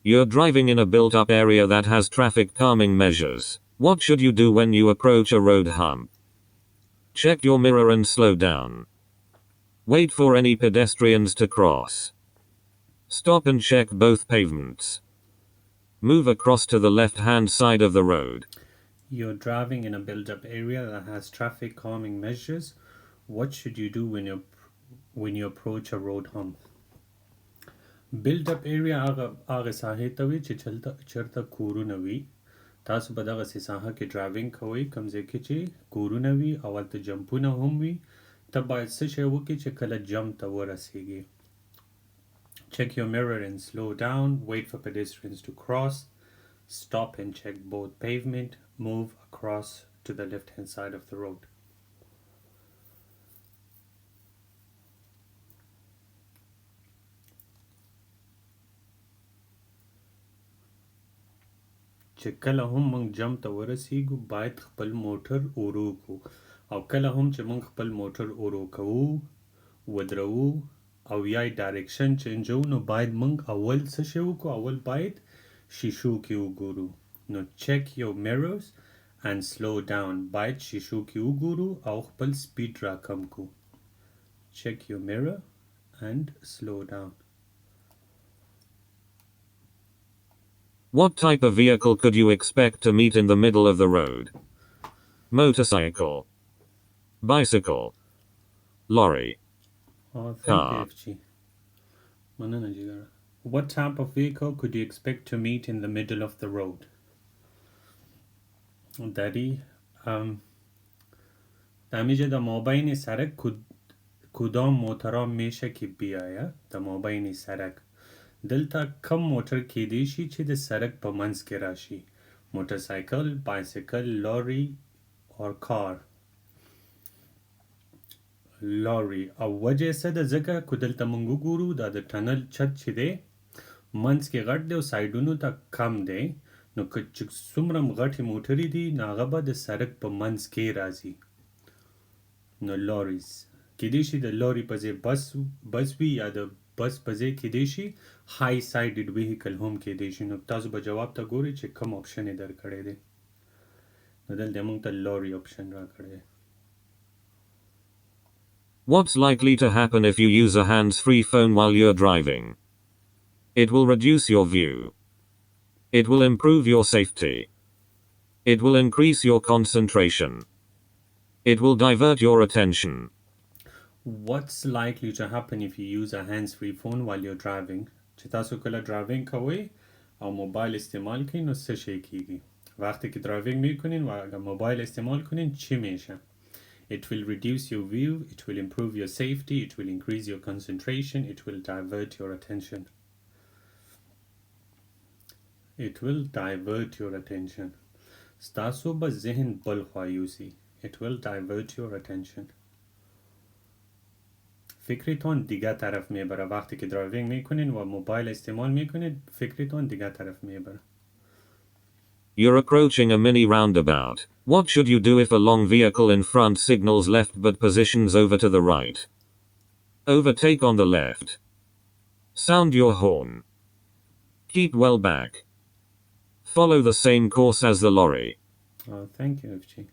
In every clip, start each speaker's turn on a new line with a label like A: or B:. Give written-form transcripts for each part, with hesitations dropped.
A: You're driving in a built-up area that has traffic calming measures. What should you do when you approach a road hump? Check your mirror and slow down. Wait for any pedestrians to cross. Stop and check both pavements. Move across to the left-hand side of the road.
B: You're driving in a built-up area that has traffic calming measures. What should you do when you approach a road hump? built-up area هغه ساحې ته وي چې چېرته کورونه وي. تاسو په دغسې ساحه کې ډرایوینګ کوئ کوم ځای کې چې کورونه وي او هلته جمپونه هم وي. ته باید څه شی وکړې چې کله جمپ ته ورسیږي. Check your mirror and slow down. Wait for pedestrians to cross. Stop and check both pavement. Move across to the left-hand side of the road. چې کله هم موږ جمپ ته ورسیږو باید خپل موټر ورو کړو او کله هم چې موږ خپل موټر ورو کوو ودروو او یا ډایرکشن چینجو نو باید موږ اول څه شی وکړو اول باید شیشو کې وګورو. نو check your mirrors and slow down. باید شیشو کې وګورو او خپل سپیډ را کم کو. Check your mirror and slow down.
A: What type of vehicle could you expect to meet in the middle of the road? Motorcycle, bicycle, lorry,
B: Oh, thank
A: car.
B: you, FG. مننه جګړه. What type of vehicle could you expect to meet in the middle of the road? Daddy, همیشه در مابین سرک کدام موترها میشه که بیایه در مابین سرک. دلته کم موټر کیدی شي چې د سرک په منځ کې راشي. موټرسایکل، بایسیکل، لوري or car. لوري او وجه څه ده ځکه که دلته موږ وګورو دا د ټنل چت چې دی منځ کې غټ دی او سایډونو ته کم دی نو که څومره غټې موټرې دي نو هغه به د سرک په منځ کې راځي. نو لوریز کیدی شي د لوري په ځای بس وي یا د بس په ځای کیدی شي های سایډډ ویهیکل هم کیدی شي. نو تاسو به جواب ته ګورئ چې کوم آپشن یې درکړی دی. نو دلته موږ ته لوري آپشن راکړی دی.
A: What's likely to happen if you use a hands-free phone while you're driving? It will reduce your view. It will improve your safety. It will increase your concentration. It will divert your attention.
B: What's likely to happen if you use a hands-free phone while you're driving? چې تاسو کله ډرایوینګ کوئ او موبایل استعمال کړئ نو څه شی کیږي؟ وقتی که ډرایوینگ میکنین و اگر موبایل استعمال کنین چی میشه؟ It will reduce your view, it will improve your safety, it will increase your concentration, it will divert your attention. It will divert your attention. ستاسو به ذهن بل خوا یوسي. It will divert your attention. فکرتون دیگه طرف میبره. وقتی که درایوینگ میکنین و موبایل استعمال میکنید فکرتون دیگه طرف میبره.
A: You're approaching a mini roundabout. What should you do if a long vehicle in front signals left but positions over to the right? Overtake on the left. Sound your horn. Keep well back. Follow the same course as the lorry.
B: Thank you, FG.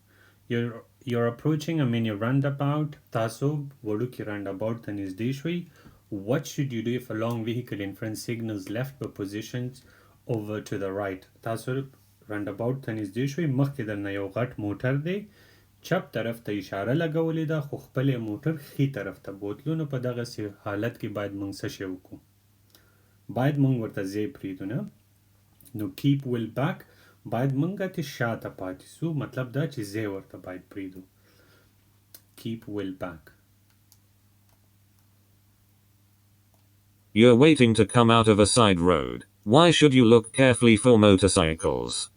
B: You're approaching a mini roundabout. تاسو وړوکی roundabout ته نږدې شوئ. What should you do if a long vehicle in front signals left but positions over to the right? تاسو roundabout ته نږدې شوئ مخکې درنه یو غټ موټر دی چپ طرف ته اشاره لګولې ده خو خپل موټر ښي طرف ته بوتلو. نو په دغسې حالت کې باید موږ څه شی وکړو؟ باید موږ ورته ځای پرېږدو نه. نو keep well back باید موږ ته شاته پاتې سو. مطلب دا چې ځای ورته باید پرېږدو. keep well back.
A: You're waiting to come out of a side road. Why should you look carefully for motorcycles?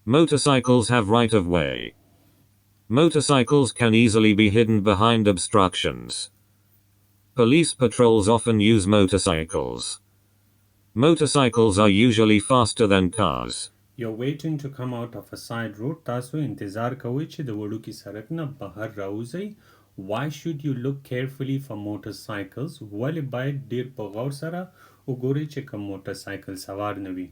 A: Motorcycles have right of way. Motorcycles can easily be hidden behind obstructions. Police patrols often use motorcycles. Motorcycles are usually faster than cars.
B: You're waiting to come out of a side road. تاسو انتظار کوئ چې د وړوکي سړک نه بهر راوځئ. Why should you look carefully for motorcycles? ولې باید ډیر په غور سره وګورئ چې کوم موټرسایکل سوار نه وي.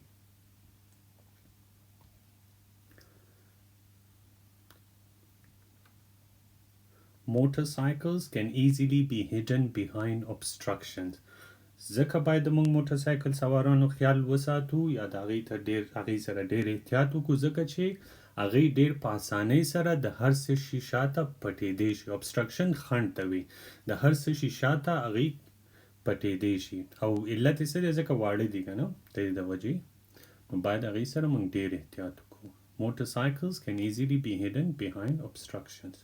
B: Motorcycles can easily be hidden behind obstructions. ځکه باید موږ موټرسایکل سوارانو خیال وساتو یا د هغې سره ډیر احتیاط وکړو ځکه چې هغې ډیر په اسانۍ سره د هر څه شي شاته پټېدی شي. obstruction خنډ ته وي. د هر څه شي شاته هغې پټېدی شي او علت یې څه دی ځکه واړه دي که نه د دې د وجې نو باید هغې سره موږ ډیر احتیاط وکړو. Motorcycles can easily be hidden behind obstructions.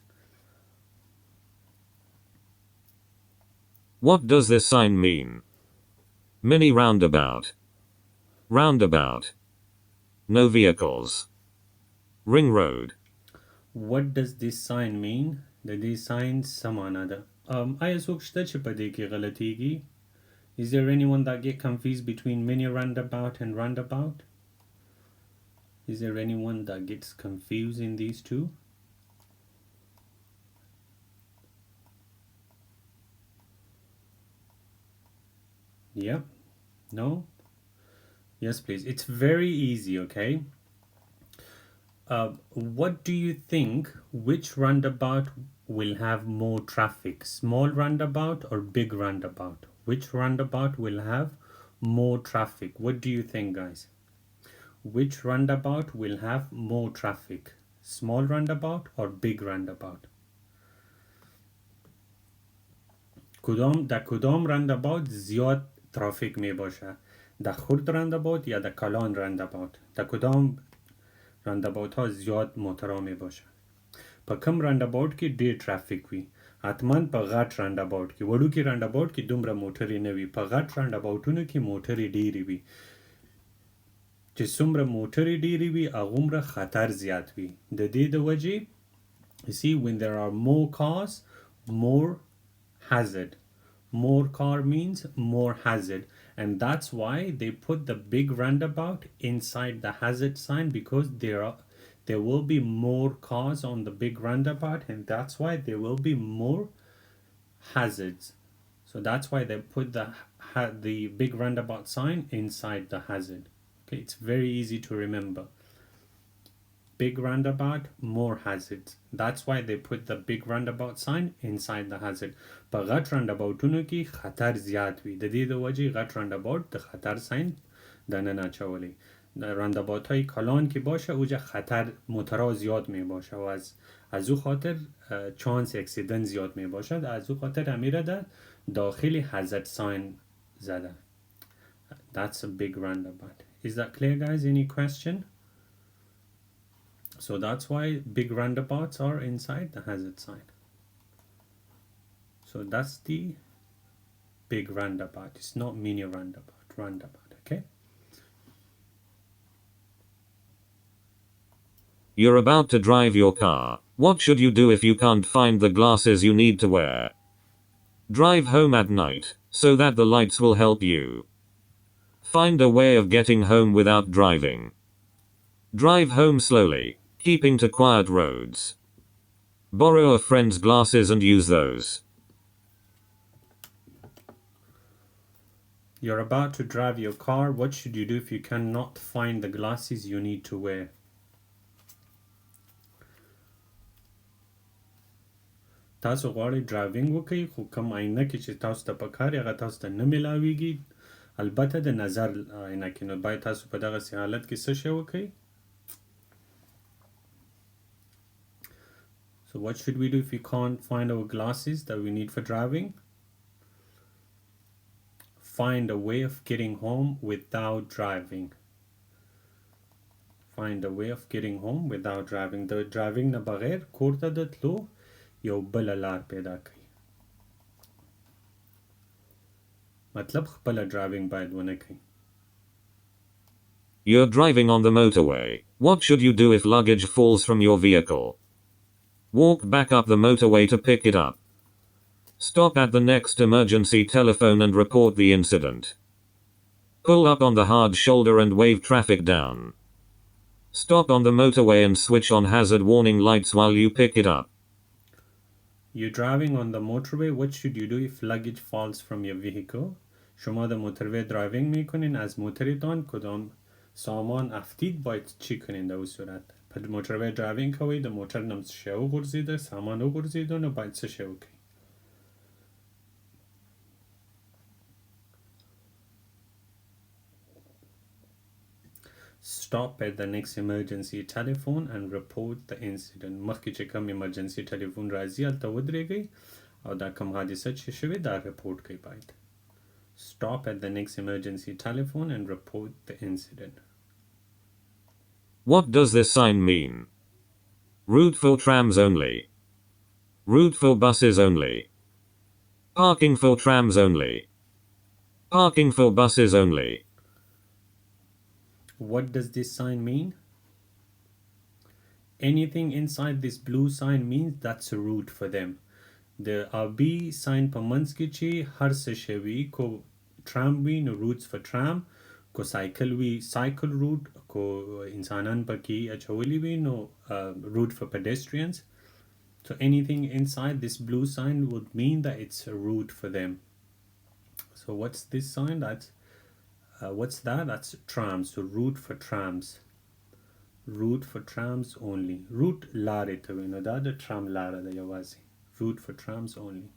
A: What does this sign mean? Mini roundabout. Roundabout. No vehicles. Ring road.
B: What does this sign mean? د دې sign څه معنا ده؟ آیا څوک شته چې په دې کې غلطیږي؟ Is there anyone that get confused between mini roundabout and roundabout? Is there anyone that gets confused in these two? Yep. No? Yes, please. It's very easy, okay? What do you think, which roundabout will have more traffic? Small roundabout or big roundabout? Which roundabout will have more traffic? What do you think, guys? Which roundabout will have more traffic? Small roundabout or big roundabout? کدام roundabout زیاد ترافیک می باشه؟ د خرد roundabout یا د کلان roundabout؟ د کدام رانداباوت ها زیاد موترا می باشه؟ په کم رانداباوت کې ډیر ترافیک وي؟ حتما په غټ رانداباوت کې. وړوکي رانداباوت کې دومره موټرې نه وي. په غټ رانداباوتونو کې موټرې ډیرې وي. چې څومره موټرې ډیرې وي هغومره خطر زیات وي. د دې د وجې you see when there are more cars more hazard. More car means more hazard. And that's why they put the big roundabout inside the hazard sign, because there will be more cars on the big roundabout, and that's why there will be more hazards. So that's why they put the big roundabout sign inside the hazard. Okay, it's very easy to remember. Big roundabout, more hazards. That's why they put the big roundabout sign inside the hazard. په غټ رانداباوټونو کې خطر زیات وي. د دې د وجې غټ رانداباوټ د خطر ساین دننه اچولی. رانداباوت های کلان که باشه اوجا خطر موترها زیاد می باشه و از او خاطر چانس اکسیدنت زیاد می باشد. از او خاطر امیره ده داخل hazard sign زده. That's a big roundabout. Is that clear, guys? Any question? So that's why big roundabouts are inside the hazard sign. So that's the big roundabout. It's not mini roundabout, okay?
A: You're about to drive your car. What should you do if you can't find the glasses you need to wear? Drive home at night, so that the lights will help you. Find a way of getting home without driving. Drive home slowly, keeping to quiet roads. Borrow a friend's glasses and use those.
B: You're about to drive your car. What should you do if you cannot find the glasses you need to wear? تاسو غواړئ ډرایوینګ وکړئ خو کوم عینکې چې تاسو ته پکار هغه تاسو ته نه ملاویږي البته د نظر عینکې نو باید تاسو په دغسې حالت کې څه شی وکړئ So what should we do if we can't find our glasses that we need for driving? Find a way of getting home without driving. Find a way of getting home without driving. The driving نه بغیر کور ته د تلو یو بل لار پیدا کړئ. مطلب خپل ډرایوینګ باید ونه کړئ.
A: You're driving on the motorway. What should you do if luggage falls from your vehicle? Walk back up the motorway to pick it up. Stop at the next emergency telephone and report the incident. Pull up on the hard shoulder and wave traffic down. Stop on the motorway and switch on hazard warning lights while you pick it up.
B: You're driving on the motorway. What should you do if luggage falls from your vehicle? شما در موتروی درایوینگ میکنین از موترتان کدام سامان افتید باید چی کنین در اون صورت پر موتروی درایوینگ کوي د موټر نم څه شی وغورځیده سامان وغورځیده نو باید څه شی وکړي Stop at the next emergency telephone and report the incident. مخکې چې کوم emergency telephone راځي هلته ودرېږئ او دا کوم حادثه چې شوې دا report کړئ باید. Stop at the next emergency telephone and report the incident.
A: What does this sign mean? Route for trams only. Route for buses only. Parking for trams only. Parking for buses only.
B: What does this sign mean? Anything inside this blue sign means that's a route for them. The RB sign per months ki chi har se shevi ko tram we no routes for tram ko cycle we cycle route ko insanan par ki acholi we no route for pedestrians. So anything inside this blue sign would mean that it's a route for them. So what's this sign? That's what's that? That's trams. So route for trams. Route for trams only. Route lare to no da the tram lare da yawazi. Route for trams only.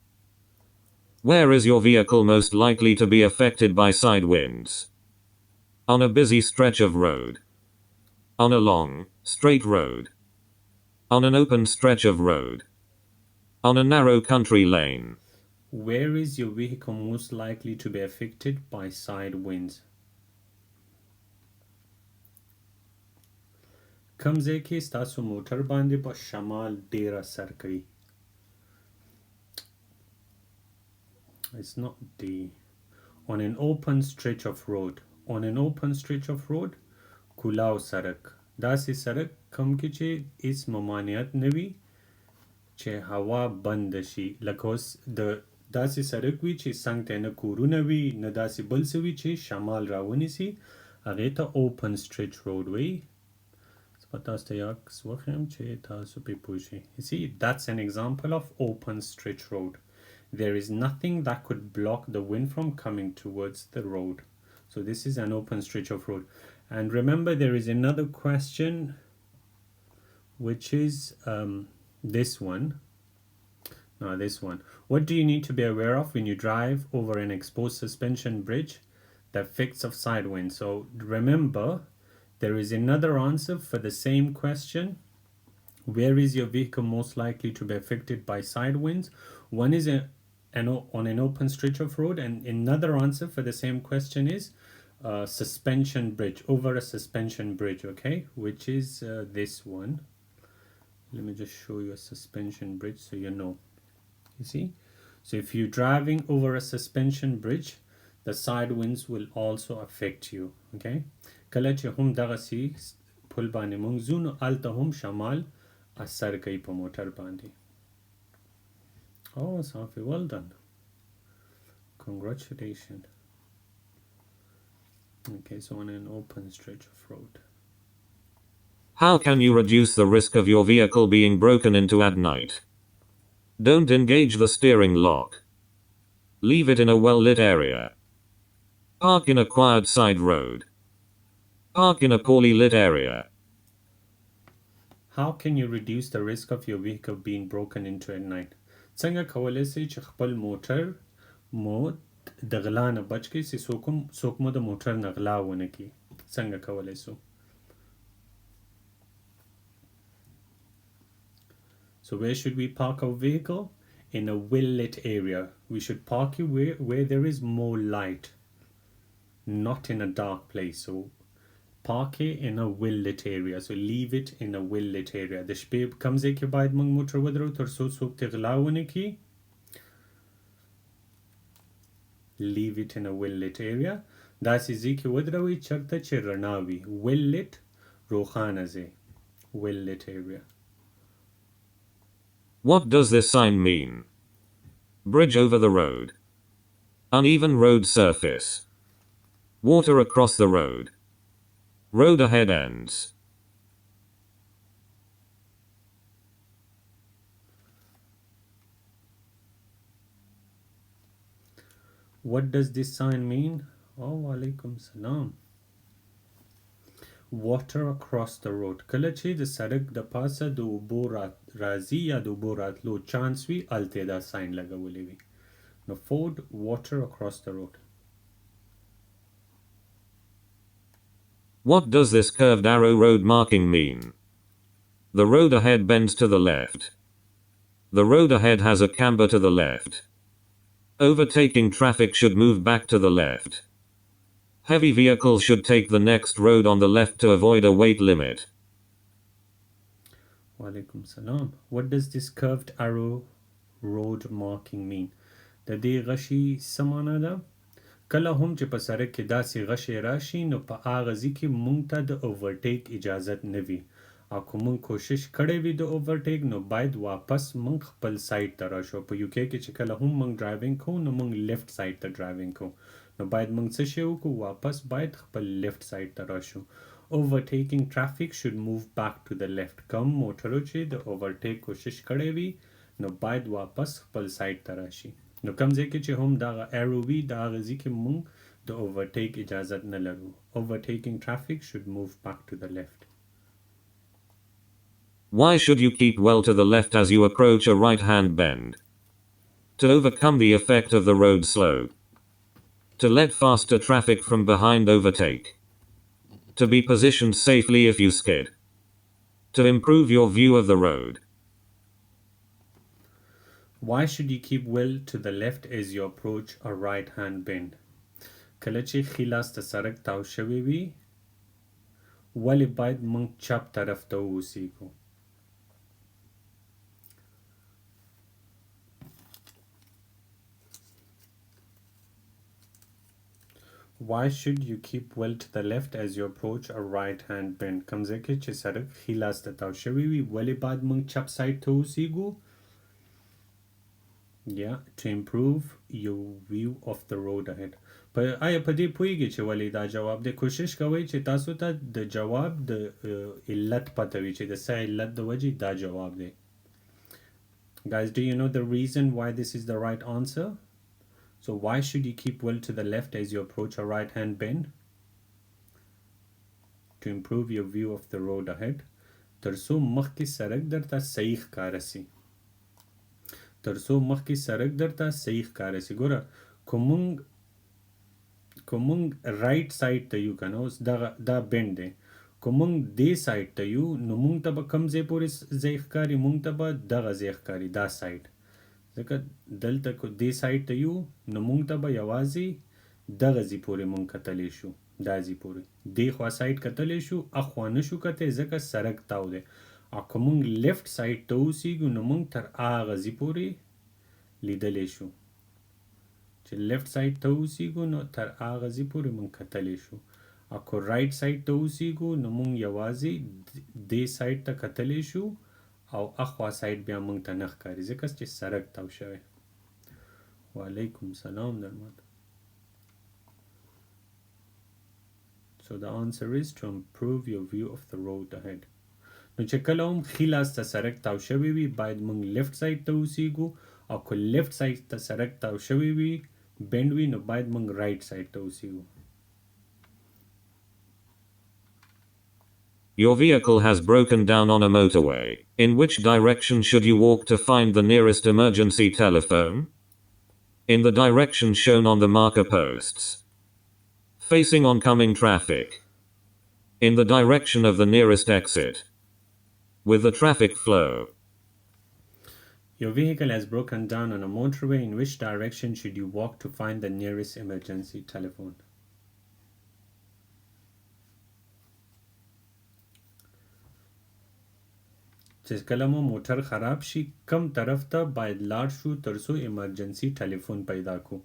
A: Where is your vehicle most likely to be affected by side winds? On a busy stretch of road. On a long, straight road. On an open stretch of road. On a narrow country lane.
B: Where is your vehicle most likely to be affected by side winds? کوم ځای کې ستاسو موټر باندې په شمال ډیر اثر کوي It's not D. On an open stretch of road. On an open stretch of road کولاو سړک داسې سړک کوم کې چې هیڅ ممانعت نه وي چې هوا بند شي لکه اوس د داسې سړک وي چې څنګ ته نه کورونه وي نه داسې بل څه وي چې شمال راونیسي هغې ته open stretch road وي You see, that's an example of open stretch road. There is nothing that could block the wind from coming towards the road. So this is an open stretch of road. And remember, there is another question, which is this one. Now this one. What do you need to be aware of when you drive over an exposed suspension bridge? The effects of side wind. So remember, there is another answer for the same question. Where is your vehicle most likely to be affected by side winds? One is on an open stretch of road, and another answer for the same question is suspension bridge, over a suspension bridge, okay? Which is this one. Let me just show you a suspension bridge so you know. You see? So if you're driving over a suspension bridge, the side winds will also affect you, okay? کله چې هم دغه سی پل باندې مونږ ځو نو هلته هم شمال اثر کوي په موټر باندې Oh, Safi, well done. Congratulations. Okay, so on an open stretch of road.
A: How can you reduce the risk of your vehicle being broken into at night? Don't engage the steering lock. Leave it in a well-lit area. Park in a quiet side road. Park in a poorly lit area.
B: How can you reduce the risk of your vehicle being broken into at night? څنګه کولی شئ چې خپل موټر مو د غلا نه بچ کړئ چې څوک مو د موټر نه غلا ونه کړي څنګه کولی شو So where should we park our vehicle? In a well-lit area. We should park it where there is more light, not in a dark place. So park it in a well-lit area. So leave it in a well-lit area. د شپې کوم ځای کې باید موږ موټر ودرو تر څو څوک ترې غلا ونه کړي Leave it in a well-lit area. داسې ځای کې ودروئ چېرته چې رڼا وي well-lit روښانه ځای well-lit area.
A: What does this sign mean? Bridge over the road. Uneven road surface. Water across the road. Road ahead ends.
B: What does this sign mean? Oh, alaikum salam. Water across the road. کله چې د سړک د پاسه د اوبو راځي یا د اوبو راتلو چانس وي هلته دا ساين لګولی وي. نو Ford, water across the road.
A: What does this curved arrow road marking mean? The road ahead bends to the left. The road ahead has a camber to the left. Overtaking traffic should move back to the left. Heavy vehicles should take the next road on the left to avoid a weight limit.
B: Walaikum salam. What does this curved arrow road marking mean? د دې غشي څه معنا ده؟ کله هم چې په سړک کې داسې غشی راشي نو په هغه ځای کې مونږ ته د اوورټیک اجازت نه وي او که مونږ کوشش کړی وي د اوورټیک نو باید واپس مونږ خپل سایډ ته راشو. په یو کې چې کله هم مونږ ډرایوینګ کوو نو مونږ لیفت سایډ ته ډرایوینګ کوو نو باید مونږ څه شی وکړو واپس باید خپل لیفت سایډ ته راشو. Overtaking traffic should move back to the left. کم موټرو چې د اوورټیک کوشش کړی وي نو باید واپس خپل سایډ ته راشي. نو کم ځای کې چې هم دغه ایرو وي د هغه ځای کې مونږ د اوورټیک اجازت نه لرو. Overtaking traffic should move back to the left.
A: Why should you keep well to the left as you approach a right-hand bend? To overcome the effect of the road slow. To let faster traffic from behind overtake. To be positioned safely if you skid. To improve your view of the road.
B: Why should you keep well to the left as you approach a right-hand bend? کله چې خلاص ته سړک تاو شوی وي ولې باید موږ چپ طرف ته واوسیږو؟ Why should you keep well to the left as you approach a right-hand bend? کم ځای کې چې سړک خلاص ته تاو شوی وي ولې باید موږ چپ سایډ ته واوسیږو؟ Yeah, to improve your view of the road ahead. آیا په دې پوهیږئ چې ولې دا جواب دی؟ کوشش کوئ چې تاسو ته د جواب د علت پته وي چې د څه علت د وجې دا جواب دی. Guys, do you know the reason why this is the right answer? So why should you keep well to the left as you approach a right-hand bend? To improve your view of the road ahead. ترڅو مخکې سړک درته صحیح ښکاره سي. ترڅو مخکې سړک درته صحیح ښکاره سي. ګوره که مونږ رایټ سایډ ته یو که نه اوس دا بینډ دی که مونږ دې سایډ ته یو نو مونږ ته به کوم ځای پورې ځای ښکاري مونږ ته به دغه ځای ښکاري دا سایډ ځکه دلته که دې سایډ ته یو نو مونږ ته به یوازې دغه ځای پورې مونږ کتلی شو دا ځای پورې دې خوا سایډ کتلی شو اخوا نه شو کتی ځکه سړک تاو دی او که مونږ لیفټ سایډ ته اوسیږو نو مونږ تر هغه ځای پورې لیدلی شو چې لیفټ سایډ ته اوسیږو نو تر هغه ځای پورې مونږ کتلی شو او که رایټ سایډ ته اوسیږو نو مونږ یوازې دې سایډ ته کتلی شو او اخوا سایډ بیا مونږ ته نه ښکاري ځکه چې سړک تاو شوی. وعلیکم سلام درمان. So the answer is to improve your view of the road ahead. نو چې کله هم ښي لاس ته سړک تاو شوی وي باید مونږ لیفټ سایډ ته اوسیږو او که لیفټ سایډ ته سړک تاو شوی وي بینډ وي نو باید مونږ رایټ سایډ ته اوسیږو.
A: Your vehicle has broken down on a motorway. In which direction should you walk to find the nearest emergency telephone? In the direction shown on the marker posts. Facing oncoming traffic. In the direction of the nearest exit. With the traffic flow.
B: Your vehicle has broken down on a motorway. In which direction should you walk to find the nearest emergency telephone? چې کله مو موټر خراب شي کم طرف ته باید لاړ شو ترڅو ایمرجنسي ټلیفون پیدا کو.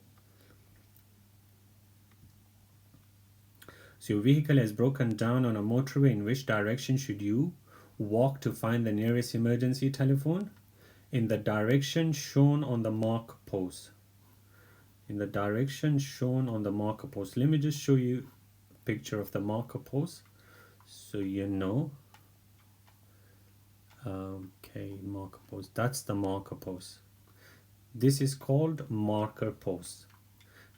B: So your vehicle has broken down on a motorway. In which direction should you walk to find the nearest emergency telephone? In the direction shown on the marker post. In the direction shown on the marker post. Let me just show you a picture of the marker post so you know. Okay, marker post. That's the marker post. This is called marker post.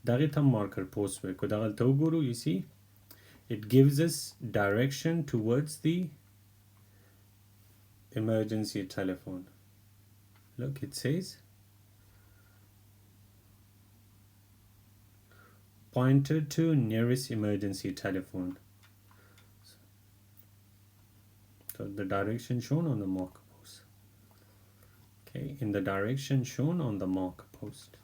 B: دغه ته مارکر پوسټ وای کو دغه ته وګورو you see it gives us direction towards the emergency telephone. Look, it says pointer to nearest emergency telephone. So the direction shown on the marker post. Okay, in the direction shown on the marker post.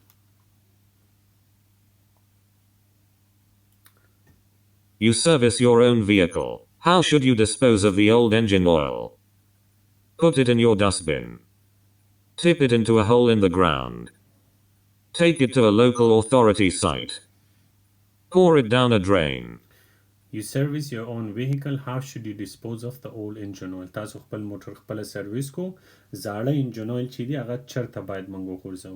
A: You service your own vehicle. How should you dispose of the old engine oil? Put it in your dustbin. Tip it into a hole in the ground. Take it to a local authority site. Pour it down a drain.
B: You service your own vehicle. How should you dispose of the old engine oil? تاسو خپل موټر خپل سرویس کو زاړه انجن oil چې دی هغه چرته باید منګو غورځو.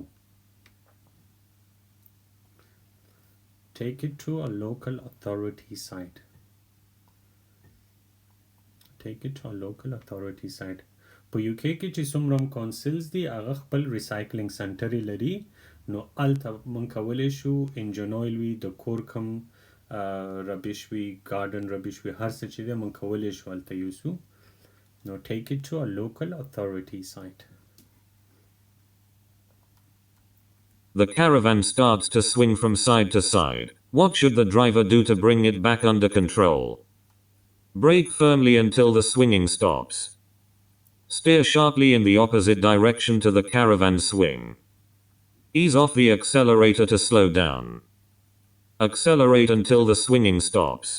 B: Take it to a local authority site. Take it to a local authority site. په یو کې چې څومره کونسلز دي هغه خپل ریسایکلینګ سنټر لري نو الته مونږ کولی شو انجن اویل وي د کور کم ربش وي ګارډن ربش وي هر څه چې دی مونږ کولی شو هلته یوسو نو take it to a local authority site.
A: The caravan starts to swing from side to side. What should the driver do to bring it back under control? Brake firmly until the swinging stops. Steer sharply in the opposite direction to the caravan swing. Ease off the accelerator to slow down. Accelerate until the swinging stops.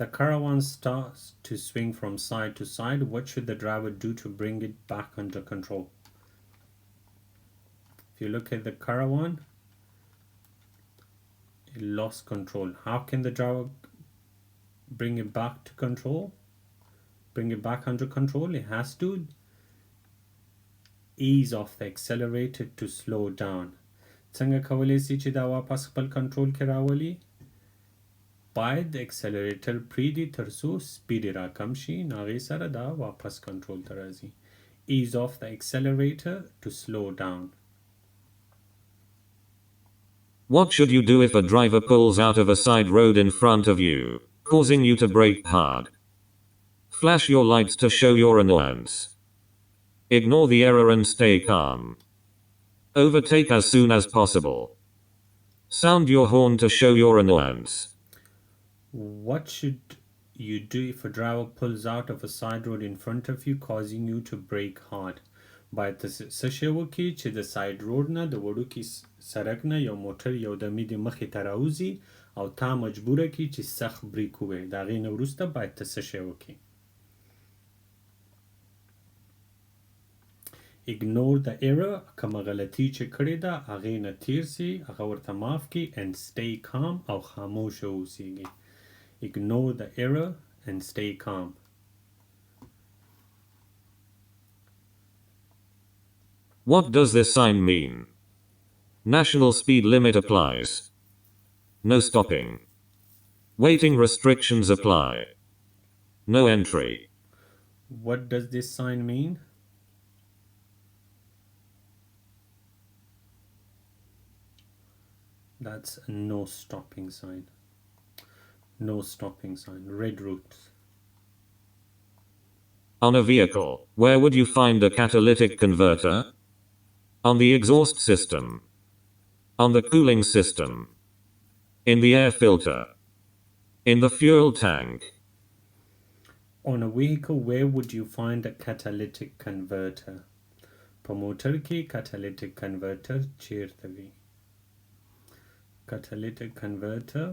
B: The caravan starts to swing from side to side. What should the driver do to bring it back under control? If you look at the caravan, it lost control. How can the driver bring it back to control? Bring it back under control? It has to ease off the accelerator to slow down. څنګه کولی شي چې دا واپس خپل کنټرول کې راولي؟ باید د اکسلریټر پریږدي تر څو سپیډ یې راکم شي نو هغې سره دا واپس کنټرول ته راځي. Ease off the accelerator to slow down.
A: What should you do if a driver pulls out of a side road in front of you, causing you to brake hard? Flash your lights to show your annoyance. Ignore the error and stay calm. Overtake as soon as possible. Sound your horn to show your annoyance.
B: What should you do if a driver pulls out of a side road in front of you, causing you to brake hard? باید څه شی وکړي چې د ساید روډ نه د وړوکي سړک نه یو موټر یو دمې د مخې ته راوځي او تا مجبوره کړي چې سخت بریک ووایي د هغې نه وروسته باید ته څه شی وکړي. Ignore the error. کومه غلطي چې کړې ده هغې نه تیر سي هغه ورته معاف کړي and stay calm او خاموشه اوسیږي. Ignore the error and stay calm.
A: What does this sign mean? National speed limit applies. No stopping. Waiting restrictions apply. No entry.
B: What does this sign mean? That's a no stopping sign. No stopping sign. Red route.
A: On a vehicle, where would you find a catalytic converter? On the exhaust system. On the cooling system. In the air filter. In the fuel tank.
B: On a vehicle, where would you find a catalytic converter? په موټر کې catalytic converter چیرته وي؟ Catalytic converter.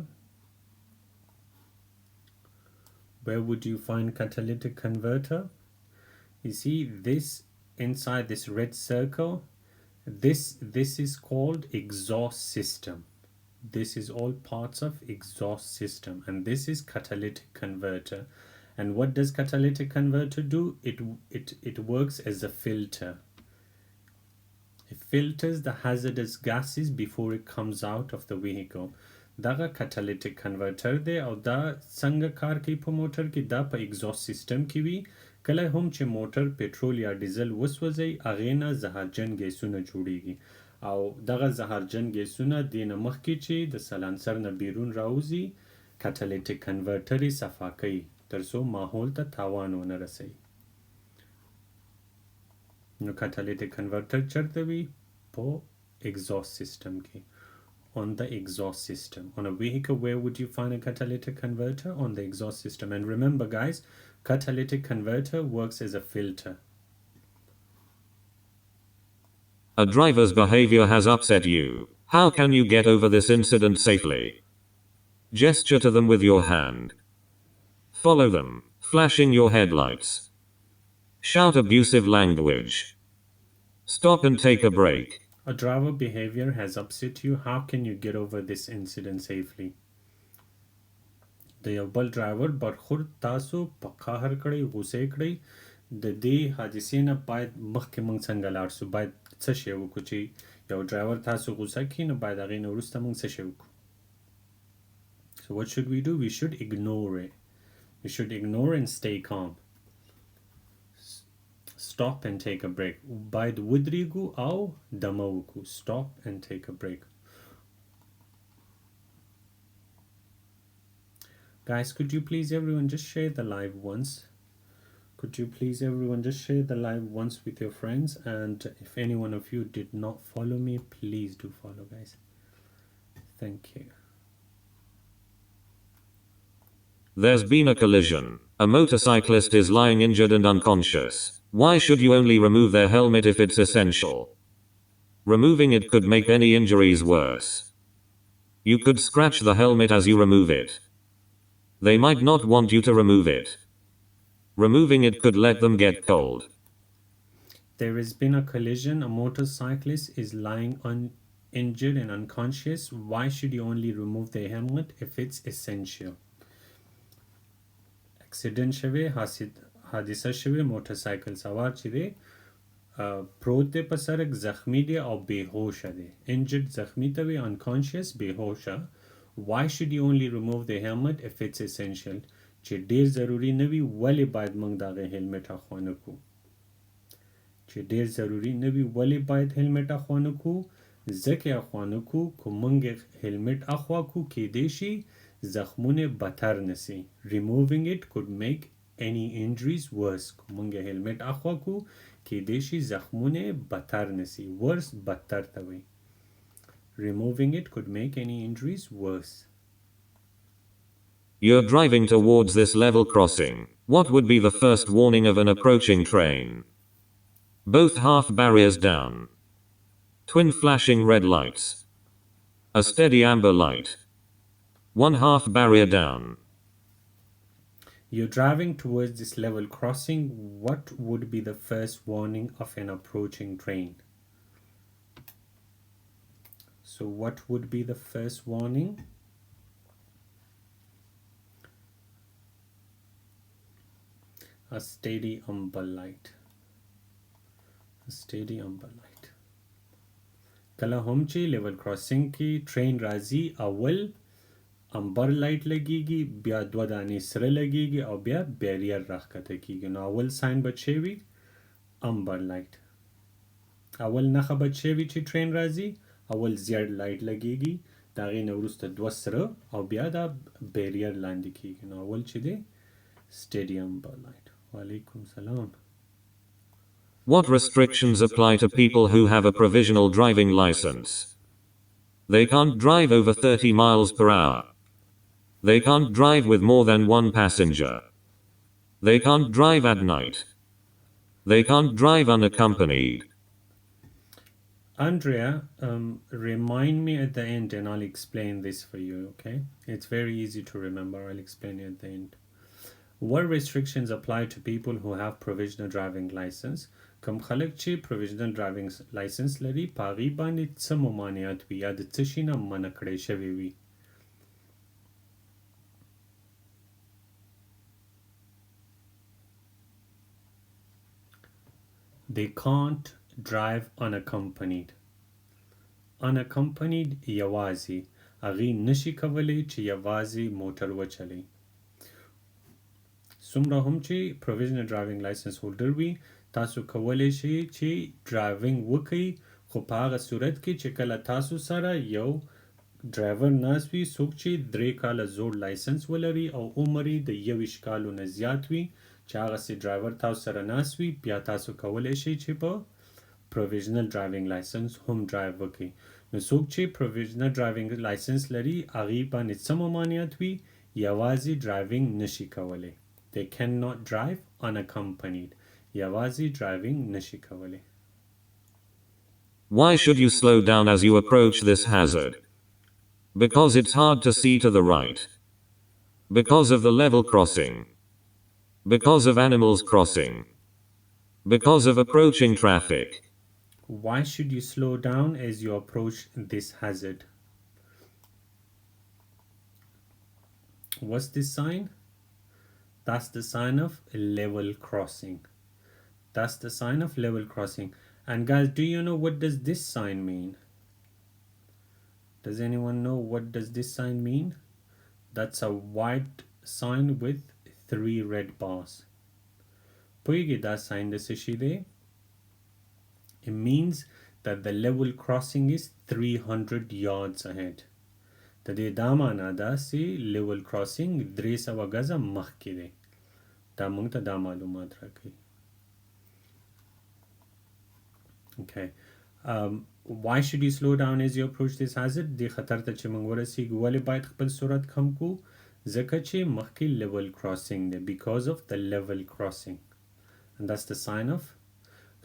B: Where would you find catalytic converter? You see this inside this red circle. This is called exhaust system. This is all parts of exhaust system and this is catalytic converter. And what does catalytic converter do? It works as a filter. It filters the hazardous gases before it comes out of the vehicle. دغه catalytic converter دی او دا څنګه کار کوي په موټر کې دا په exhaust system کې وي کله هم چې موټر پټرول یا ډیزل وسوځي هغې نه زهرجن ګیسونه جوړیږي او دغه زهرجن ګیسونه دې نه مخکې چې د سلانسر نه بیرون راوځي کټالیټیک کنورټر یې صفا کوي تر څو ماحول ته تاوان ونه رسوي. نو کټالیټیک کنورټر چرته وي؟ په exhaust system کې. On the exhaust system. On a vehicle, where would you find a catalytic converter? On the exhaust system. And remember guys, catalytic converter works as a filter.
A: A driver's behavior has upset you. How can you get over this incident safely? Gesture to them with your hand. Follow them, flashing your headlights. Shout abusive language. Stop and take a break.
B: A driver behavior has upset you. How can you get over this incident safely? د یو بل ډرایور برخورد تاسو په قهر کړی غوسه کړی د دې حادثې نه باید مخکې موږ څنګه لاړ شو باید څه شی وکړو چې یو ډرایور تاسو غوسه کړي نو باید هغې نه وروسته موږ څه شی وکړو. So what should we do? We should ignore it. We should ignore and stay calm. Stop and take a break. باید ودرېږو او دمه وکړو. Stop and take a break. Guys, could you please everyone just share the live once? Could you please everyone just share the live once with your friends? And if any one of you did not follow me, please do follow, guys. Thank you.
A: There's been a collision. A motorcyclist is lying injured and unconscious. Why should you only remove their helmet if it's essential? Removing it could make any injuries worse. You could scratch the helmet as you remove it. They might not want you to remove it. Removing it could let them get cold.
B: There has been a collision. A motorcyclist is lying injured and unconscious. Why should you only remove their helmet if it's essential? Accident شوی حادثه شوی موټرسایکل سوار چې دی پروت دی په سړک زخمی دی او بېهوشه دی. Injured زخمی ته وي unconscious بېهوشه. Why should you only remove the helmet if it's essential? چې ډیر ضروری نه وي ولې باید موږ د هغې هیلمټ اخوا نه کړو؟ چې ډیر ضروری نه وي ولې باید هیلمټ اخوا نه کړو؟ ځکه یې اخوا نه کړو که موږ هیلمټ اخوا کړو کیدای شي زخمونه بدتر نسی. Removing it could make any injuries worse. که موږ هیلمټ اخوا کړو کیدای شي زخمونه بدتر نسی. Worse بدتر ته وایي. Removing it could make any injuries worse.
A: You're driving towards this level crossing. What would be the first warning of an approaching train? Both half barriers down. Twin flashing red lights. A steady amber light. One half barrier down.
B: You're driving towards this level crossing. What would be the first warning of an approaching train? So what would be the first warning? A steady amber light. A steady amber light. کله هم چې لیول کراسینګ کې ټرین راځي اول امبر لایټ لګیږي بیا دوه دانې سره لګیږي او بیا بیریر راښکته کیږي. نو اول ساین به څه وي؟ امبر لایټ. اول نښه به څه وي چې ټرین راځي؟ اول زیړ لایټ لګیږي د هغې نه وروسته دوه سره او بیا دا بیریر لاندې کیږي. نو اول چې دی steady amber light. وعلیکم سلام.
A: What restrictions apply to people who have a provisional driving license? They can't drive over 30 miles per hour. They can't drive with more than one passenger. They can't drive at night. They can't drive unaccompanied.
B: Andrea, remind me at the end and I'll explain this for you, okay? It's very easy to remember. I'll explain it at the end. What restrictions apply to people who have provisional driving license? کوم خلک چې provisional driving license لري په هغې باندې څه ممانعات وي یا د څه شي نه منع کړی شوی وي؟ They can't drive unaccompanied. Unaccompanied یوازې هغې نشي کولی چې یوازې موټر وچلوي. څومره هم چې provisional driving license holder وي تاسو کولی شئ چې ډرایوینګ وکړئ خو په هغه صورت کې چې کله تاسو سره یو ډرایور ناست وي څوک چې 3 کاله زوړ لایسنس ولري او عمر یې د 21 کالو نه زیات وي چې هغسې ډرایور تاسو سره ناست وي بیا تاسو کولی شئ چې په پروویژنل ډرایوینګ لایسنس هم ډرایو وکړئ نو څوک چې پروویژنل ډرایوینګ لایسنس لري هغې باندې څه ممانعت وي یوازې ډرایوینګ نشي کولی they cannot drive unaccompanied یوازې ډرایوینګ نشي کولی
A: Why should you slow down as you approach this hazard? Because it's hard to see to the right. Because of the level crossing. Because of animals crossing. Because of approaching traffic.
B: Why should you slow down as you approach this hazard? What's this sign? That's the sign of level crossing. That's the sign of level crossing. And guys, do you know what does this sign mean? Does anyone know what does this sign mean? That's a white sign with 3 red bars. Puyegi da sign the sishide. It means that the level crossing is 300 yards ahead. The damana da si level crossing 300 gaza makhki de. Da mung ta da malumat rakhi. Okay. Why should you slow down as you approach this hazard? د خطر ته چې موږ ورسیږو ولې باید خپل سرعت کم کو ځکه چې مخکې level crossing دی because of the level crossing and that's the sign of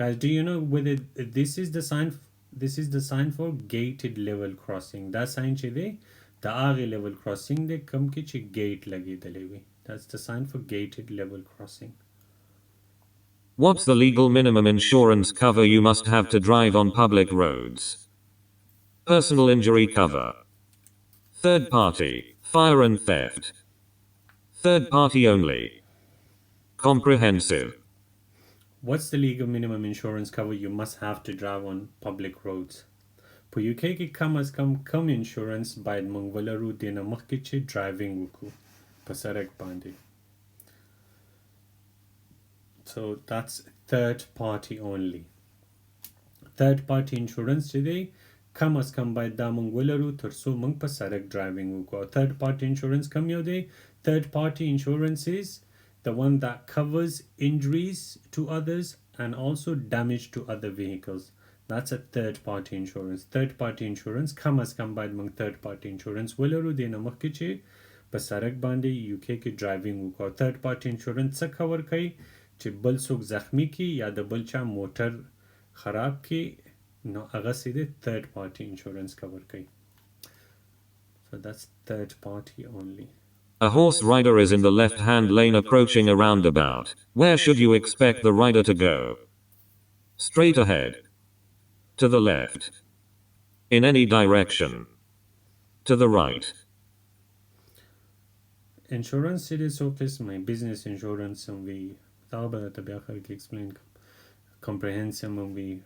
B: guys do you know whether this is the sign for gated level crossing دا sign چې دی د هغې level crossing دی کوم کې چې gate لګېدلی وي that's the sign for gated level crossing.
A: What's the legal minimum insurance cover you must have to drive on public roads? Personal injury cover. Third party, fire and theft. Third party only. Comprehensive.
B: What's the legal minimum insurance cover you must have to drive on public roads? په UK کې کم insurance باید موږ ولرو د نه مخکې چې driving وکړو په سړک باندې. So that's third party only. Third party insurance چې دی کم از کم باید دا موږ ولرو تر څو موږ په سړک driving وکړو. Third party insurance کوم یو دی؟ Third party insurance is the one that covers injuries to others and also damage to other vehicles. That's a third party insurance. Third party insurance کم از کم باید موږ third party insurance ولرو د نه مخکې چې په سړک باندې UK کې driving وکړو. Third party insurance څه cover کوي؟ چې بل څوک زخمی کی یا د بل چا موټر خراب کی نو هغه سیده third party insurance cover کوي. So that's third party only.
A: A horse rider is in the left-hand lane approaching a roundabout. Where should you expect the rider to go? Straight ahead. To the left. In any direction. To the right.
B: Insurance it is so my business insurance and we طبعا تبي آخر explain comprehensive movie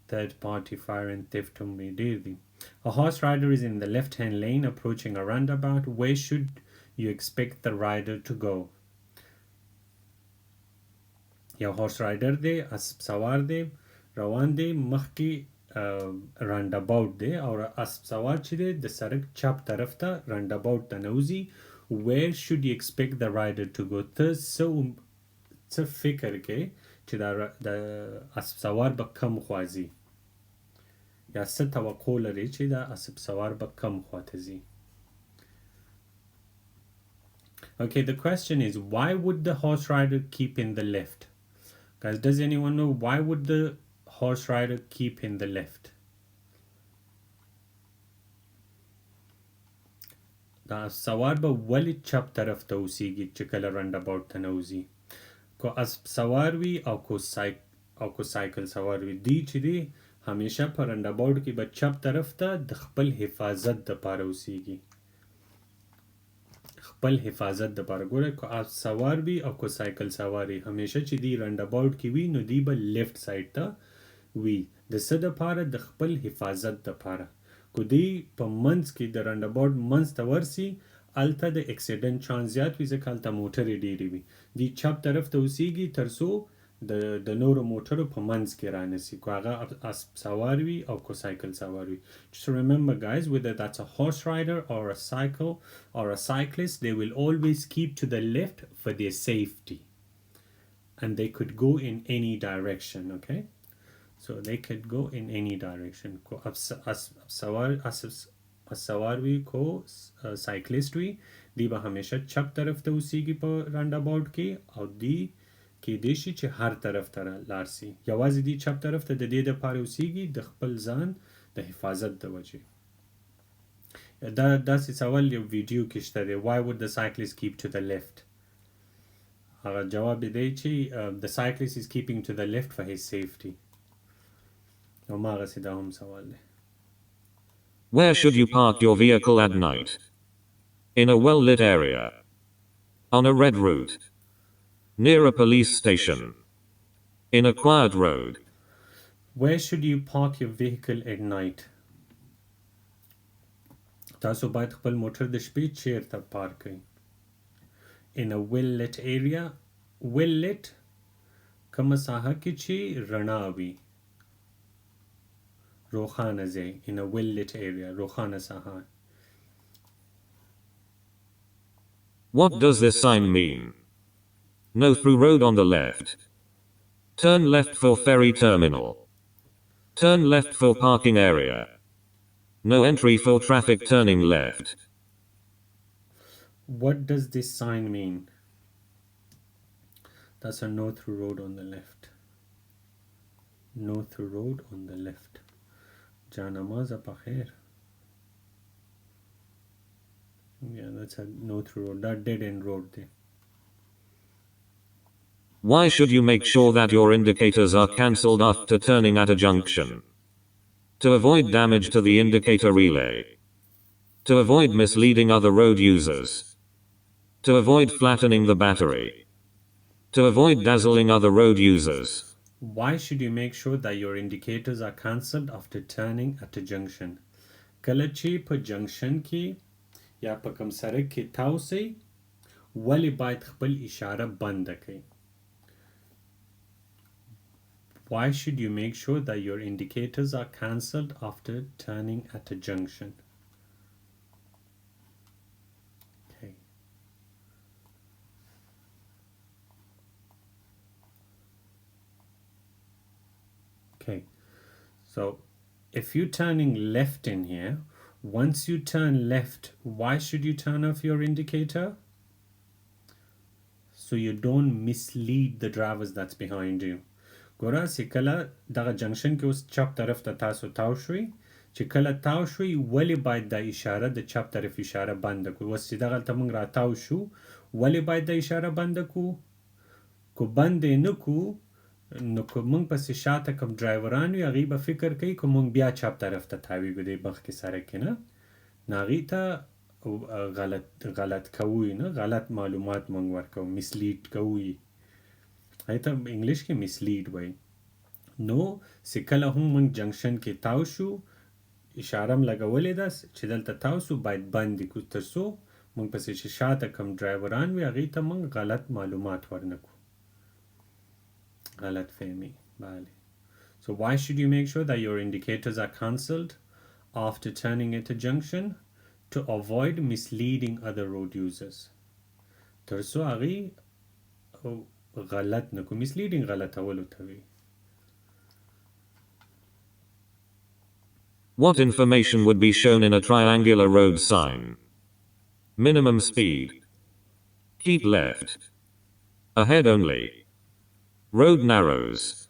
B: third party fire and theft movie daily. A horse rider is in the left hand lane approaching a roundabout. Where should you expect the rider to go? یا horse rider دی اسب سوار دی روان دی مخکې roundabout دی او اسب سوار چې دی د سړک چپ طرف ته roundabout ته نوځي. Where should you expect the rider to go? څه فکر کې چې د اسب سوار به کم خوازي یا څه توقع لري چې د اسب سوار به کم خواته ځي. Okay, the question is why would the horse rider keep in the left? Guys, does anyone know why would the horse rider keep in the left? دا سوار به ولې چپ طرف ته اوسیږي چې کله roundabout ته نوځي؟ کو اسب سوار وي او کو سایکل سوار وي دی چې دی همیشه په roundabout کې به چپ طرف ته د خپل حفاظت دپاره اوسیږي. خپل حفاظت دپاره ګوره کو اسب سوار وي او کو سایکل سوار وي همیشه چې دی roundabout کې وي نو دی به لیفت سایډ ته وي د څه دپاره د خپل حفاظت دپاره. کو دی په منځ کې د roundabout منځ ته ورسي هلته د اکسیډنټ چانس زیات وي ځکه هلته موټرې ډېرې وي. دی چپ طرف ته اوسیږي تر څو د نورو موټرو په منځ کې رانسی کو هغه اسب سوار وي او کو سایکل سوار وي. Just remember guys, whether that's a horse rider or a cycle or a cyclist, they will always keep to the left for their safety, and they could go in any direction. Okay, so they could go in any direction. کو سوار وي کو سایکلیست وي دی به همیشه چپ طرف ته اوسیږي په راوند اباوټ کې او دی کېدای شي چې هر طرف ته لاړ سي. یوازې دی چپ طرف ته د دې دپاره اوسیږي د خپل ځان د حفاظت د وجې. داسې سوال یو ویډیو کې شته دی, why would the cyclist keep to the left. هغه جواب دی چې the cyclist is keeping to the left for his safety. نو هماغسې دا هم سوال دی.
A: Where should you park your vehicle at night? In a well-lit area. On a red route. Near a police station. In a quiet road.
B: Where should you park your vehicle at night? تاسو باید خپل موټر د شپې چیرته پارک کړئ. In a well-lit area. well-lit کومه ساحه کې چې رڼا وي, روښانه ځای. In a well-lit area, روښانه ساحه.
A: What does this sign mean? No through road on the left. Turn left for ferry terminal. Turn left for parking area. No entry for traffic turning left.
B: What does this sign mean? That's a no through road on the left. No through road on the left. Janamaz apakhair. Yeah, that's a no through road. That dead end road there.
A: Why should you make sure that your indicators are cancelled after turning at a junction? To avoid damage to the indicator relay. To avoid misleading other road users. To avoid flattening the battery. To avoid dazzling other road users.
B: Why should you make sure that your indicators are cancelled after turning at a junction? کله چې په جنکشن کې یا په کوم سړک کې تاوسئ, ولې باید خپل اشاره بنده کړئ؟ Why should you make sure that your indicators are cancelled after turning at a junction? Okay. Okay. So if you're turning left in here, once you turn left, why should you turn off your indicator? So you don't mislead the drivers that's behind you. ګوره چې کله دغه جنکشن کې اوس چپ طرف ته تاسو تاو شوئ, چې کله تاو شوئ ولې باید دا اشاره د چپ طرف اشاره بنده کړو. اوس چې دغلته موږ راتاو شو ولې باید دا اشاره بنده کړو؟ کو بند یې نه کړو نو که موږ پسې شاته کوم ډرایوران وي هغوی به فکر کوي که موږ بیا چپ طرف ته تاویږو دی مخکې سړک کې نه, نو هغوی ته غلط کوو نه, غلط معلومات موږ ورکوو, مسلیډ کوو یې. هغې ته انګلیش کې مسلیډ وایي. نو چې کله هم موږ جنکشن کې تاو شو, اشاره م لګولې ده چې دلته تاو شو باید بند یې کړو تر څو موږ پسې چې شاته کوم ډرایوران وي هغوی ته موږ غلط معلومات ورنه کړو. غلط فهمی. بله. So why should you make sure that your indicators are cancelled after turning at a junction? To avoid misleading other road users. تر څو هغوی غلط نه کړو. misleading غلطولو ته وایي.
A: What information would be shown in a triangular road sign? Minimum speed. Keep left. Ahead only. Road narrows.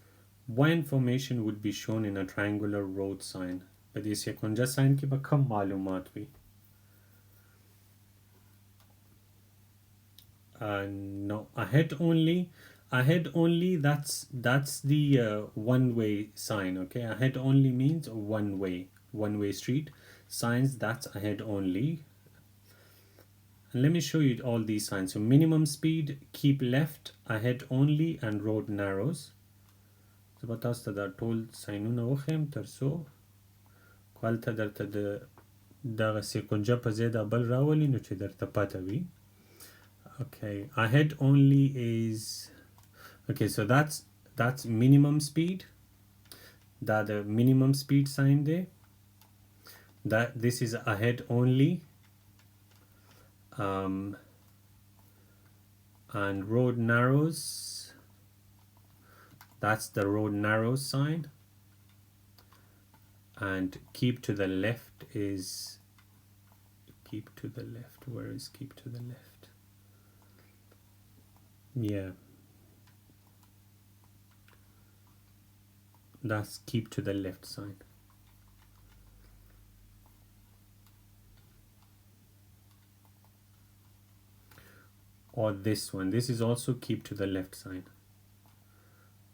B: What information would be shown in a triangular road sign? په دې سیکنجه ساین کې به کم معلومات وي. No, ahead only. Ahead only, that's the one-way sign. Okay, ahead only means one-way street signs. That's ahead only. And let me show you all these signs. So minimum speed, keep left, ahead only, and road narrows. So but تاسو ته دا ټول ساینونه وښیم تر څو هلته درته د دغه سیکنجه په ځای دا بل راولي نو چې درته پته وي. Okay, ahead only is... Okay, so that's that's minimum speed. That the minimum speed sign there. That this is ahead only. And road narrows. That's the road narrows sign. And keep to the left is keep to the left. Where is keep to the left? Yeah. That's keep to the left sign. Or this one. This is also keep to the left sign.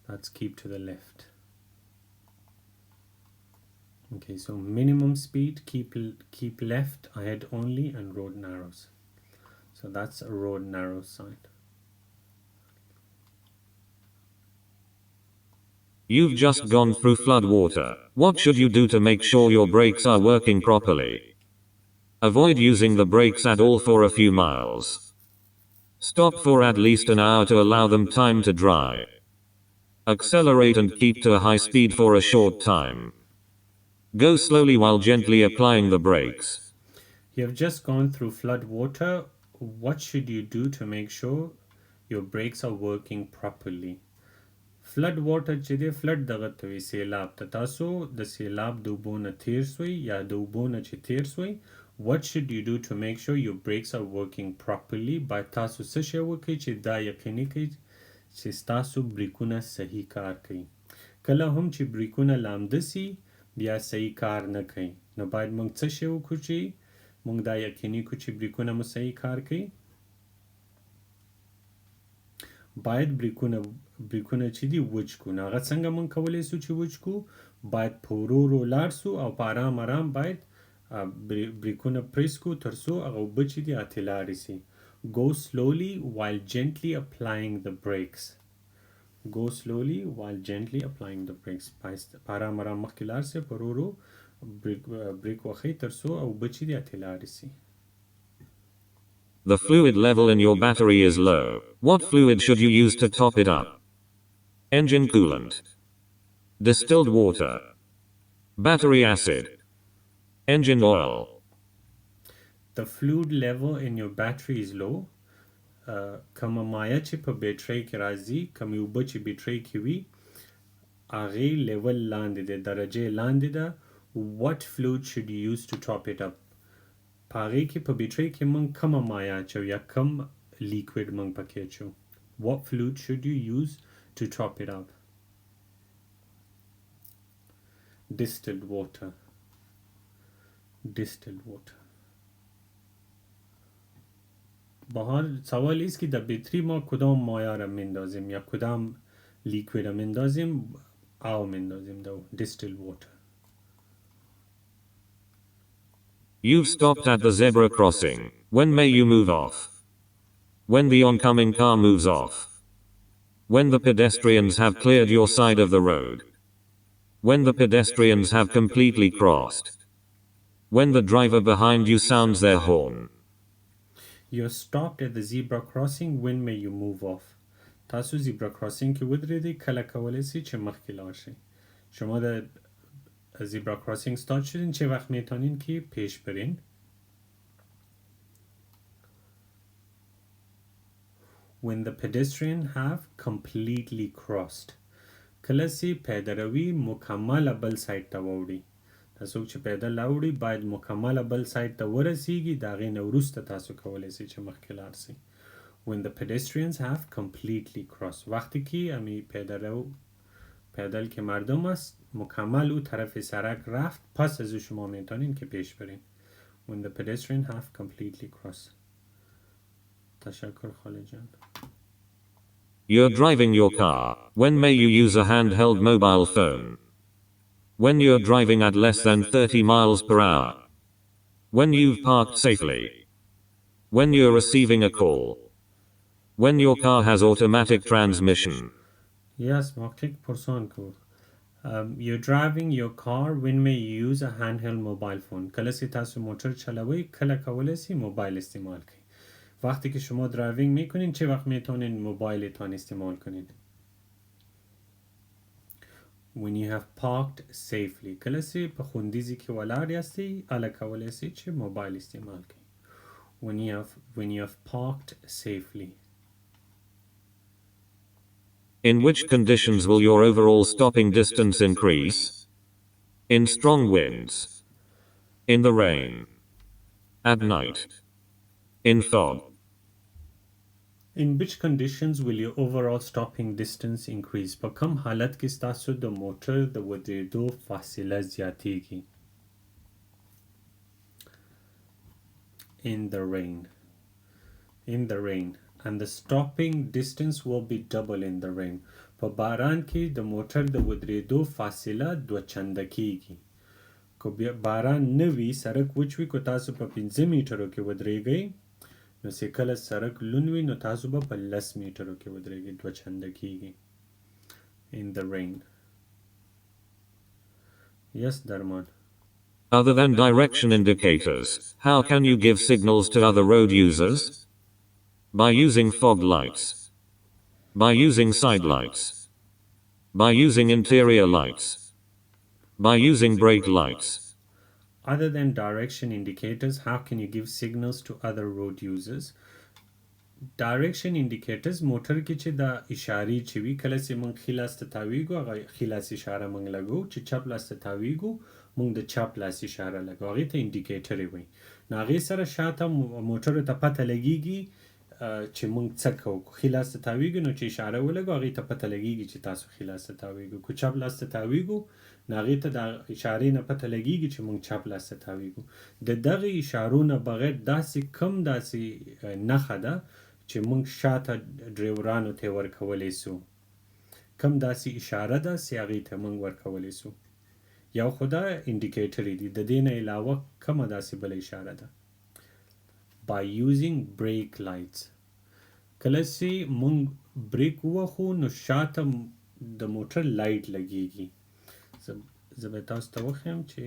B: That's keep to the left. Okay, so minimum speed, keep left, ahead only, and road narrows. So that's a road narrows sign.
A: You've just gone through flood water. What should you do to make sure your brakes are working properly? Avoid using the brakes at all for a few miles. Stop for at least an hour to allow them time to dry. Accelerate and keep to a high speed for a short time. Go slowly while gently applying the brakes.
B: You have just gone through flood water. What should you do to make sure your brakes are working properly? Flood water چې دی flood دغه ته وي سیلاب ته تاسو د سیلاب د اوبو نه تیر سوی یا د اوبو نه چې تیر سوی what should you do to make sure your brakes are working properly باید تاسو څه شی وکړئ چې دا یقیني کړئ چې ستاسو بریکونه صحیح کار کوي کله هم چې بریکونه لامده سي بیا صحیح کار نه کوي نو باید موږ څه شی وکړو چې موږ دا یقیني کړو چې بریکونه مو صحیح کار کوي باید بریکونه چې دی وچ کو نو هغه څنګه مونږ کولی سو چې وچ کو باید په ورو ورو لاړ سو او په آرام آرام باید بریکونه پریس کو تر څو هغه اوبه چې دي اتې لاړې سي go slowly while gently applying the brakes go slowly while gently applying the brakes په آرام آرام مخکې لاړ سي په ورو ورو بریک وخی تر څو اوبه چې دي اتې لاړې سي
A: The fluid level in your battery is low. What fluid should you use to top it up? Engine coolant, distilled water, battery acid, engine oil.
B: The fluid level in your battery is low. کومه مایع چې په بیټرۍ کې راځي کومې اوبه چې بیټرۍ کې وي هغې لیول لاندې دی درجې لاندې ده what fluid should you use to top it up په هغې کې په بیټرۍ کې موږ کومه مایع اچو یا کوم لیکویډ موږ پکې اچو what fluid should you use to top it up distilled water بهار سوال است که در بیتری ما کدام مایع را مندازیم یا کدام لیکوید را مندازیم او مندازیم دو distilled water
A: You've stopped at the zebra crossing. When may you move off? When the oncoming car moves off. When the pedestrians have cleared your side of the road. When the pedestrians have completely crossed. When the driver behind you sounds their horn.
B: You're stopped at the zebra crossing. When may you move off? تاسو zebra crossing کې ودرېدئ کله کولی سئ چې مخکې لاړ شئ شما د زیبرا کراسینگ start شدین چه وقت میتونین که پیش برین when the pedestrian have completely crossed کله سی پیدروی مکمل بل سایت تا ووړي تاسو چې پیدل لاوړي باید مکمل بل سایت ته ورسیږي د هغې نه وروسته تاسو کولی سئ چې مخکې لاړ سئ when the pedestrians have completely crossed وقتی که امی پیدل که مردم است مکمل او طرف سرک رفت پس از شما میتونین که پیش برین when the pedestrian have completely crossed تشکر خالد جان
A: You're driving your car. When may you use a handheld mobile phone? When you're driving at less than 30 miles per hour. When you've parked safely. When you're receiving a call. When your car has automatic transmission.
B: Yes, Mark, person ko. You're driving your car. When may you use a handheld mobile phone? کله سی تاسو موتور چلوی کله کولی سی موبایل استعمال کنید. وقتی که شما درایوینگ میکنین چه وقت میتونین موبایلتان استعمال کنین؟ when you have parked safely کله چې په خوندیزي کې ولاړ یاستئ اله کولی شئ چې موبایل استعمال کړئ when you have parked safely.
A: In which conditions will your overall stopping distance increase? In strong winds. In the rain. At night. In fog.
B: In which conditions will your overall stopping distance increase? په کوم حالت کې ستاسو د موټر د ودرېدو فاصله زیاتیږي؟ In the rain. In the rain. And the stopping distance will be double in the rain. په باران کې د موټر د ودرېدو فاصله دوه چنده کیږي. که باران نه وي سړک وچ وي که تاسو په 15 میټرو کې ودرېږئ نو چې کله سړک لوند وي نو تاسو به په 10 میټرو کې ودرېږئ دوه چنده کیږي. In the rain. Yes, Darman.
A: Other than direction indicators, how can you give signals to other road users? By using fog lights. By using side lights. By using interior lights. By using brake lights.
B: Other than direction indicators, how can you give signals to other road users? Direction indicators موټر کې چې دا اشارې چې وي کله چې موږ ښي لاس ته تاویږو هغه ښي لاس اشاره موږ لګو چې چپ لاس ته تاویږو موږ د چپ لاس اشاره لګو هغې ته انډیکیټر وي نو هغې سره شاته موټرو ته پته لګیږي چې موږ څه کوو ښي لاس ته تاویږو نو چې اشاره ولګو هغې ته پته لګیږي چې تاسو ښي لاس ته تاویږو که چپ لاس ته تاویږو نو هغې ته د اشارې نه پته لګیږي چې موږ چپ لاس ته تاویږو د دغې اشارو نه بغیر داسې کم داسې نښه ده چې موږ شاته ډریورانو ته ورکولی سو کم داسې اشاره ده چې هغې ته موږ ورکولی سو یو خو دا انډیکیټر دي د دې نه علاوه کومه داسې بله اشاره ده by using brake lights کله چې موږ بریک ووهو نو شاته د موټر لایټ لګیږي زه به تاسو ته وښیم چې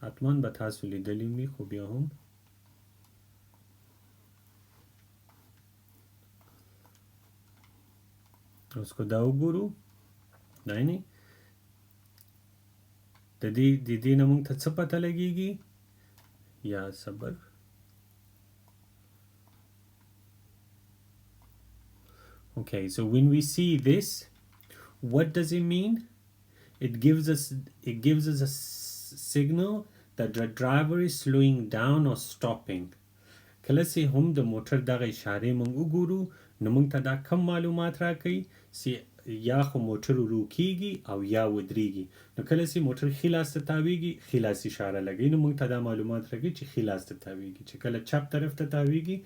B: حتما به تاسو لیدلی وي خو بیا هم اوس که دا وګورو دا یعنې د دې نه موږ ته څه پته لګیږي یا صبر Okay, so when we see this, what does it mean? It gives us a signal that the driver is slowing down or stopping. کله چې هم د موټر دغه اشارې موږ وګورو نو موږ ته دا کم معلومات راکوي چې یا خو موټر ورو کیږي او یا ودرېږي نو کله چې موټر ښي لاس ته تاویږي ښي لاس اشاره لګوي نو موږ ته دا معلومات راکوي چې ښي لاس ته تاویږي چې کله چپ طرف ته تاویږي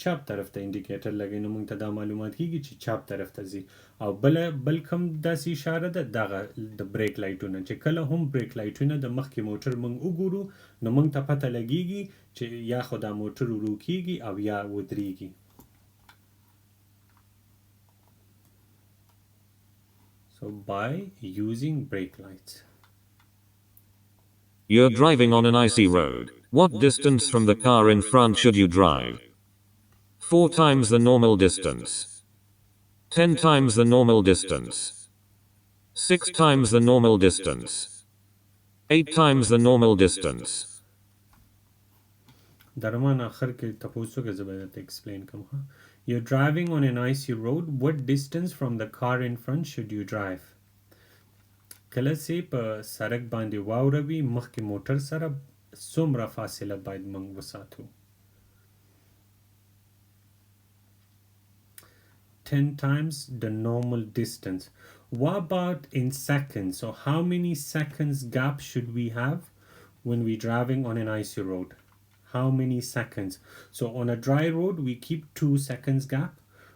B: چپ طرف ته انډیکیټر لګوي نو موږ ته دا معلومات کیږي چې چپ طرف ته ځي او بل کوم داسې اشاره ده دغه د بریک لایټونه چې کله هم بریک لایټونه د مخکې موټر موږ وګورو نو موږ ته پته لګیږي چې یا خو دا موټر ورو کیږي او یا ودرېږي So by using brake lights.
A: You're driving on an icy road. What distance from the car in front should you drive? 4 times the normal distance. 10 times the normal distance. 6 times the normal distance. 8 times the normal distance.
B: Darman akhir ke taposu ke zabadat explain kam ha. You're driving on an icy road. What distance from the car in front should you drive? کله چې په سړک باندې واوره وي مخکې موټر سره څومره فاصله باید موږ وساتو 10 times the normal distance. What about in seconds? So how many seconds gap should we have when we're driving on an icy road? How many seconds? So on a dry road we keep 2 seconds gap.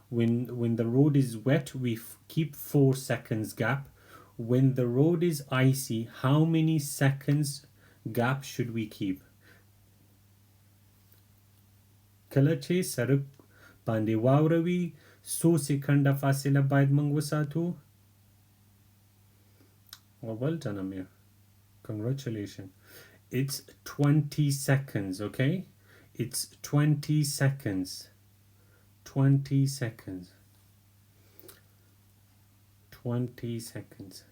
B: When the road is wet we keep 4 seconds gap. When the road is icy, how many seconds gap should we keep? کله چې سړک باندې واوره وي څو سکنډه فاصله باید موږ وساتو well done Amir, congratulations. It's 20 seconds, okay? It's 20 seconds. 20 seconds. 20 seconds.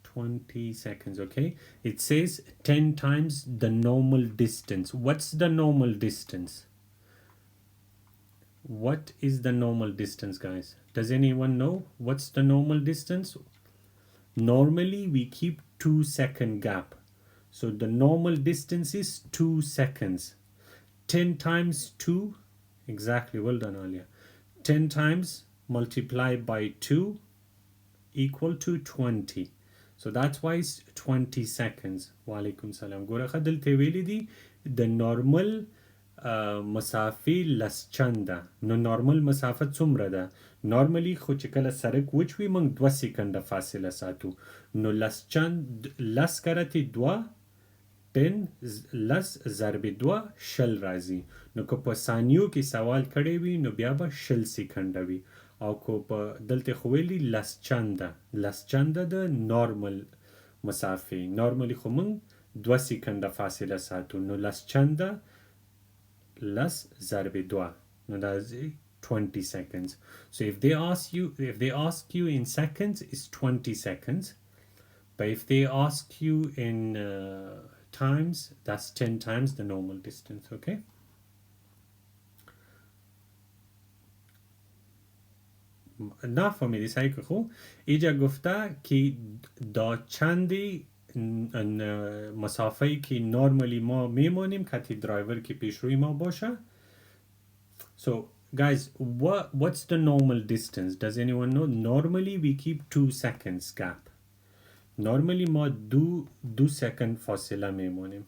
B: 20 seconds, okay? It says 10 times the normal distance. What's the normal distance? What is the normal distance, guys? Does anyone know? What's the normal distance? Normally, we keep 2-second gap. So the normal distance is 2 seconds. 10 times 2, exactly, well done earlier. 10 times multiplied by 2 equal to 20. So that's why it's 20 seconds. Wa alaikum salam. Gora khadil te weli di the normal مسافه لس چنده نو نورمال مسافه څومره ده نورمالي خو چې کله سرک وچوي موږ 2 سکنډه فاصله ساتو نو لس کرتی 2 10 لس ضرب 2 شل راځي نو که په ثانیو کې سوال کړی وي نو بیا به شل سکنډه وي او کو په دلته خو ویلي لس چنده د نورمال مسافه نورمالي خو موږ 2 سکنډه فاصله ساتو نو لس چنده less ضرب 2 no that's 20 seconds. So if they ask you in seconds it's 20 seconds, but if they ask you in times that's 10 times the normal distance. Okay, نفهمیدی سعی خو ایجا گفته که دا چندی مسافه‌ای که نورمالی ما میمونیم که درایور که پیش روی ما باشه. So guys, what's the normal distance? Does anyone know? Normally we keep 2 seconds gap. Normally ما دو second فاصله میمونیم.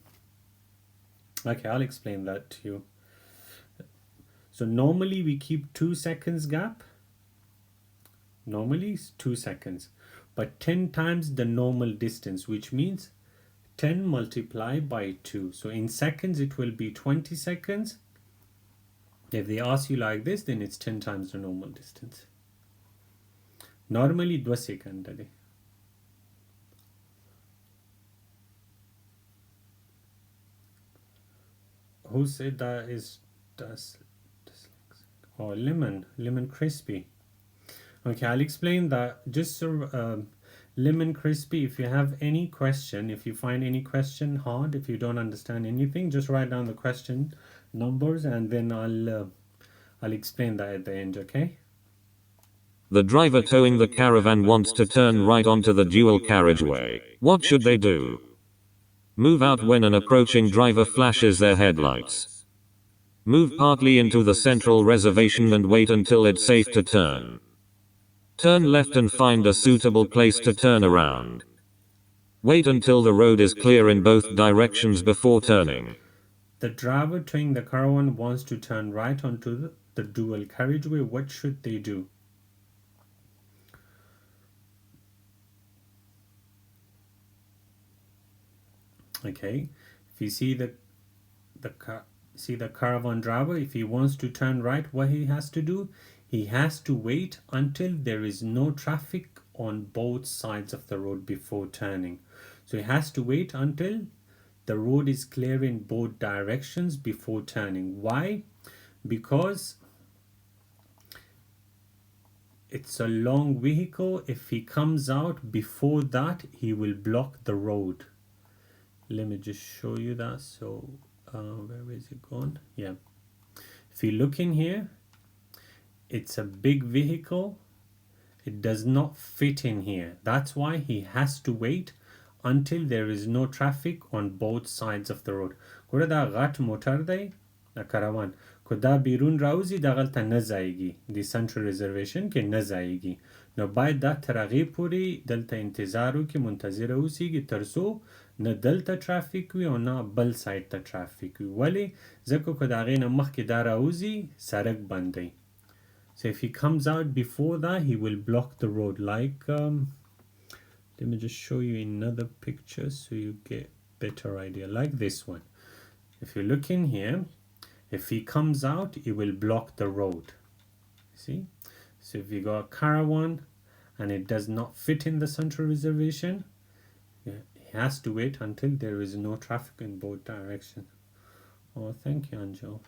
B: Okay, I'll explain that to you. So normally we keep 2 seconds gap. Normally it's 2 seconds. But 10 times the normal distance, which means 10 multiplied by 2. So in seconds, it will be 20 seconds. If they ask you like this, then it's 10 times the normal distance. Normally, 2 seconds. Who said that is oh, lemon crispy. Okay, I'll explain that. Just so lemon crispy, if you have any question, if you find any question hard, if you don't understand anything, just write down the question numbers and then I'll explain that at the end. Okay,
A: the driver towing the caravan wants to turn right onto the dual carriageway. What should they do? Move out when an approaching driver flashes their headlights. Move partly into the central reservation and wait until it's safe to turn. Turn left and find a suitable place to turn around. Wait until the road is clear in both directions before turning.
B: The driver towing the caravan wants to turn right onto the dual carriageway. What should they do? Okay, if you see the caravan driver, if he wants to turn right, what he has to do? He has to wait until there is no traffic on both sides of the road before turning. So he has to wait until the road is clear in both directions before turning. Why? Because it's a long vehicle. If he comes out before that, he will block the road. Let me just show you that. So where is it gone? Yeah, if you look in here, it's a big vehicle. It does not fit in here. That's why he has to wait until there is no traffic on both sides of the road. Kora da ghat motor day na caravan koda birun rauzi dagalta nazayegi the central reservation ke nazayegi no باید دا ترغی پوری دلتا انتظارو که منتظر اوسیگی ترسو نه دلتا ترافیک وی او نه بل سایت تا ترافیک وی ولی زکو که دا غینا مخ که دا راوزی سرک بنده. So if he comes out before that, he will block the road. Like, let me just show you another picture so you get better idea. Like this one. If you look in here, if he comes out, he will block the road. See? So if you got a caravan and it does not fit in the central reservation, he has to wait until there is no traffic in both directions. Oh, thank you, Angel.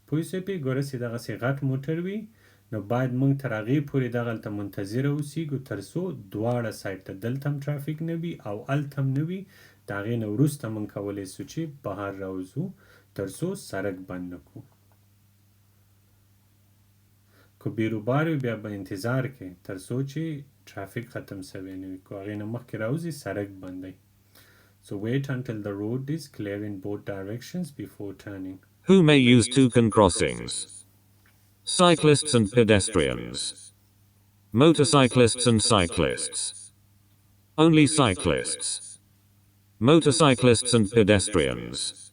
B: پویسه پی گوره سی دقیقه سی غط موتر وی نو باید موږ تر هغې پورې دغلته منتظره اوسیږو تر څو دواړه سایډ ته دلته هم ټرافیک نه وي او هلته هم نه وي د هغې نه وروسته موږ کولی سو چې بهر راوځو تر څو سړک بند نه کړو که بیروبار وي بیا به انتظار کوي تر څو چې ټرافیک ختم سوی نه وي که هغې نه مخکې راوځي سړک بندوي So wait until the road is clear in both directions before turning.
A: Who may use toucan crossings? Cyclists and pedestrians. Motorcyclists and cyclists. Only cyclists. Motorcyclists and pedestrians.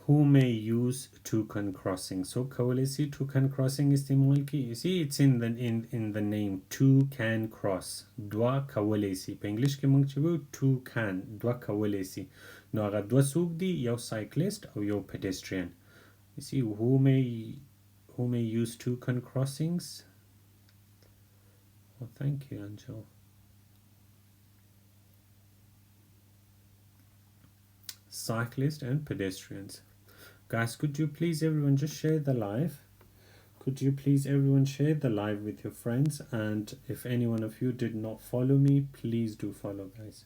B: Who may use toucan crossing? So kawalisi toucan crossing istimal ki. You see it's in the name toucan cross. Dwa kawalisi. Pa English ke mong chibu toucan. Dwa kawalisi. No aga dwa suk di yaw cyclist or yaw pedestrian. You see who may use toucan crossings? Oh, thank you, Angel. Cyclists and pedestrians. Guys, could you please everyone just share the live? Could you please everyone share the live with your friends? And if any one of you did not follow me, please do follow, guys.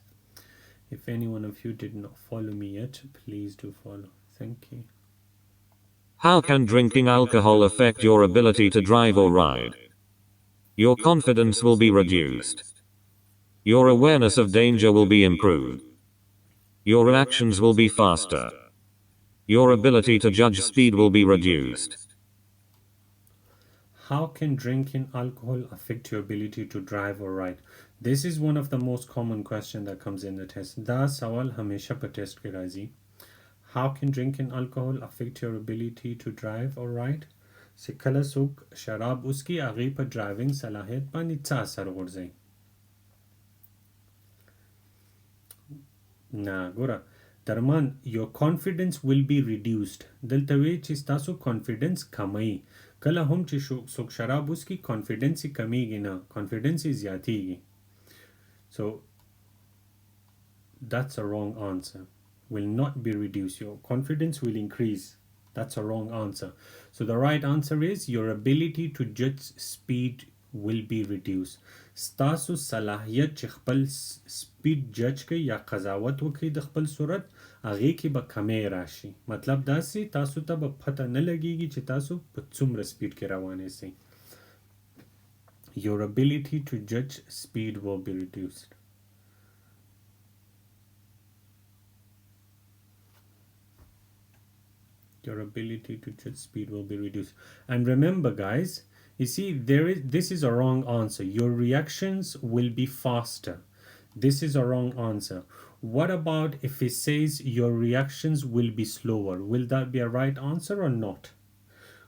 B: If any one of you did not follow me yet, please do follow. Thank you.
A: How can drinking alcohol affect your ability to drive or ride? Your confidence will be reduced. Your awareness of danger will be improved. Your reactions will be faster. Your ability to judge speed will be reduced.
B: How can drinking alcohol affect your ability to drive or ride? This is one of the most common questions that comes in the test. Da sawal hamesha pa test ke razi. How can drinking alcohol affect your ability to drive or ride? Se kala suk sharab uski aghi pa driving salahiyat bani tsa asar ghorzayi. Na gora درمان your confidence will be reduced دلته وی چې تاسو confidence کمای کله هم چې څوک شراب وسکي confidence یې کمیږي نه confidence یې زیاتیږي so that's a wrong answer will not be reduced your confidence will increase that's a wrong answer so the right answer is your ability to judge speed will be reduced ستاسو صلاحیت چې خپل سپیډ جج کوي یا قضاوت وکړي د خپل صورت هغې کې به کمی راشي مطلب داسې تاسو ته به پته نه لګیږي چې تاسو په څومره سپیډ کې روانې سئ your ability to judge speed will be reduced your ability to judge speed will be reduced and remember guys you see this is a wrong answer your reactions will be faster this is a wrong answer what about if it says your reactions will be slower will that be a right answer or not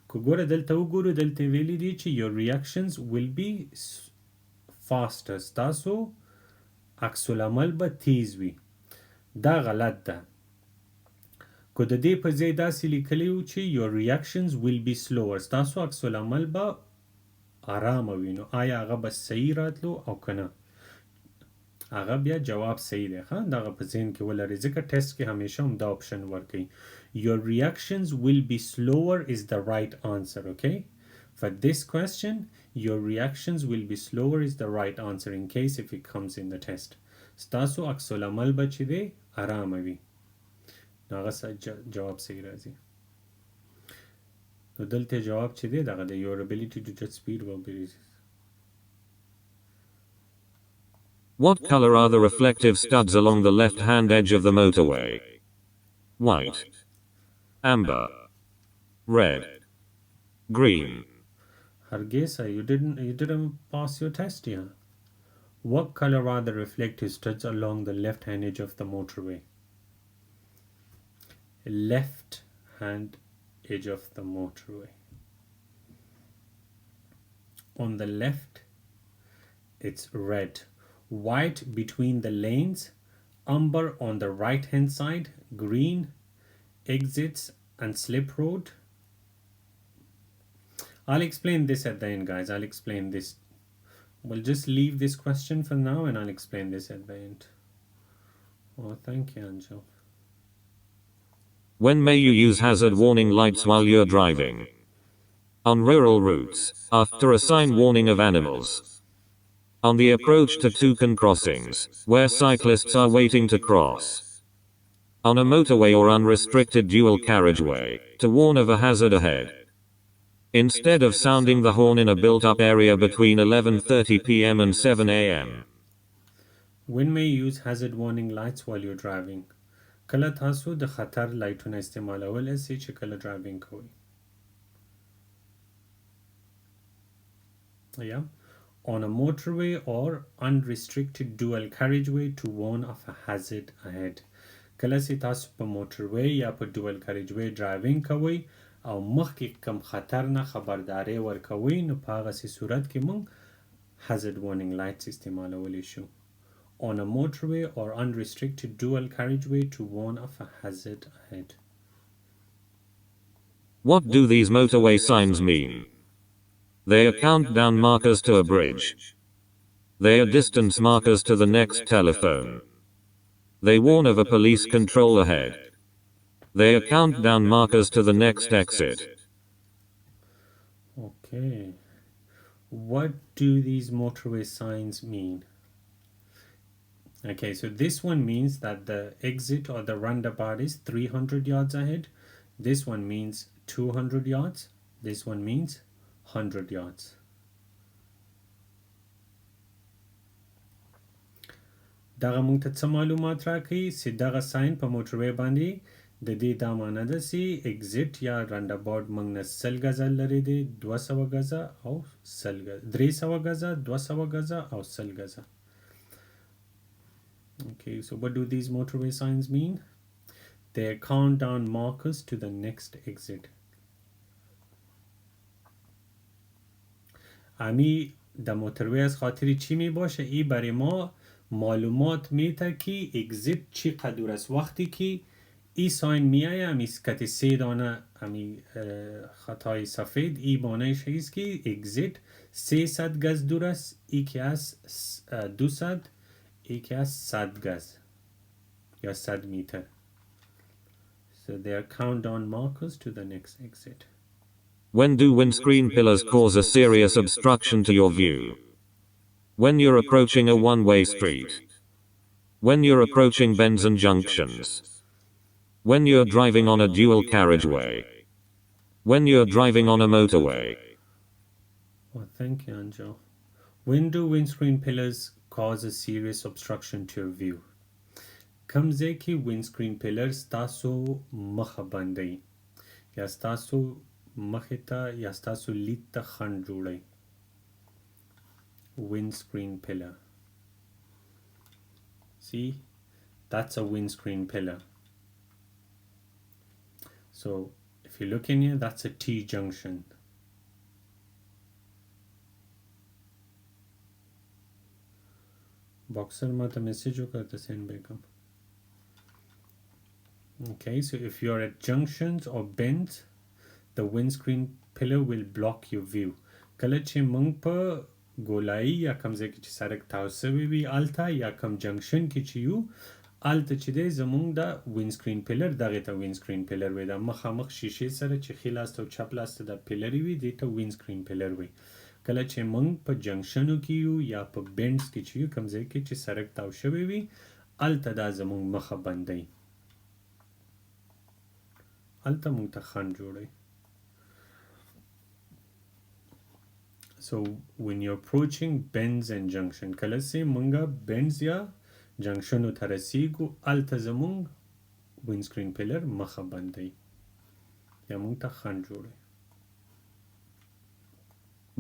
B: kugora delta uguru delta veli di chi your reactions will be faster staso aksul amal ba teez wi da galat da ko د دې په ځای داسې لیکلی و چې your reactions will be slower ستاسو عکس العمل به آرامه وي نو آیا هغه به صحیح راتلو او که نه هغه بیا جواب صحیح دی ښه دغه په ذهن کې ولرئ ځکه ټیسټ کې همیشه هم دا آپشن ورکوي your reactions will be slower is the right answer okay for this question your reactions will be slower is the right answer in case if it comes in the test ستاسو عکس العمل به چې دی آرامه وي هغه جواب صحیح راځي نو دلته جواب چې دی دغه د your ability to judge speed will be
A: What color are the reflective studs along the left-hand edge of the motorway? White, amber, red, green.
B: Hargeisa, you didn't pass your test here. What color are the reflective studs along the left-hand edge of the motorway? Left hand edge of the motorway. On the left, it's red. White between the lanes, amber on the right hand side, green exits and slip road. I'll explain this at the end, guys. I'll explain this. We'll just leave this question for now and I'll explain this at the end. Oh, thank you, Angel.
A: When may you use hazard warning lights while you're driving? On rural routes, after a sign warning of animals. On the approach to toucan crossings, where cyclists are waiting to cross. On a motorway or unrestricted dual carriageway, to warn of a hazard ahead. Instead of sounding the horn in a built-up area between 11:30 p.m. and 7 a.m.
B: When may you use hazard warning lights while you're driving? کله تاسو د خطر لایټونه استعمالولی سئ چې کله ډرایوینګ کوئ. Yeah. On a motorway or unrestricted dual carriageway to warn of a hazard ahead. کله چې تاسو په موټروي یا په ډوال کاریجوي ډرایوینګ کوئ او مخکې کم خطر نه خبرداري ورکوئ نو په هغسې صورت کې موږ hazard warning lights استعمالولی شو. On a motorway or unrestricted dual carriageway to warn of a hazard ahead.
A: What do these motorway signs mean? They are countdown markers to a bridge. They are distance markers to the next telephone. They warn of a police control ahead. They are countdown markers to the next exit.
B: Okay. What do these motorway signs mean? Okay, so this one means that the exit or the roundabout is 300 yards ahead. This one means 200 yards. This one means 100 yards. دغه مونږ ته څه معلومات راکوي چې دغه ساين په موټروي باندې د دې دا معنی ده چې اگزیټ یا رانداباوټ مونږ نه 100 غزه لري دی 200 غزه او 100 غزه 300 غزه 200 غزه او 100 غزه. Okay, so what do these motorway signs mean? They are countdown markers to the next exit. امی د موتروی از خاطری چی می باشه؟ ای برای ما معلومات میده که اگزیت چی قدر است. وقتی که ای ساین میایه امی سکت 3 دانه امی خطای سفید ای بانهش هست که اگزیت 300 گز دور است، ای که از 200 ای که از 100 گز یا 100 میتر. So they are countdown markers to the next exit.
A: When do windscreen pillars cause a serious obstruction to your view? When you're approaching a one-way street. When you're approaching bends and junctions. When you're driving on a dual carriageway. When you're driving on a motorway.
B: Well, thank you, Anjo. When do windscreen pillars cause a serious obstruction to your view? کم ځای کې windscreen pillars ستاسو مخه بندوي یا ستاسو مخې ته یا ستاسو لید ته خنډ جوړوي. Windscreen pillar. See, that's a windscreen pillar. So if you look in here, that's a T junction. Boxer mata message karta sen begum. Okay, so if you're at junctions or bends, the windscreen pillar will block your view. کله چې موږ په ګولایي یا کوم ځای کې چې سړک تاو سوی وي الته یا کوم جنکشن کې چې یو الته چې دی زموږ د windscreen pillar دغه ته windscreen pillar وي. د مخامخ شیشې سره چې ښي لاس ته او چپ لاس ته د pillar وي دې ته windscreen pillar وي. کله چې موږ په جنکشنو کې یو یا په بینډز کې چې یو کوم ځای کې چې سړک تاو شوی وي الته دا زموږ مخه بندوي. الته موږ ته خنډ جوړوي. So when you're approaching bends and junction, کله چې مونږه bends یا جنکشنو ته رسیږو الته زمونږ windscreen pillar مخه بندوي یا مونږ ته خنډ جوړوي.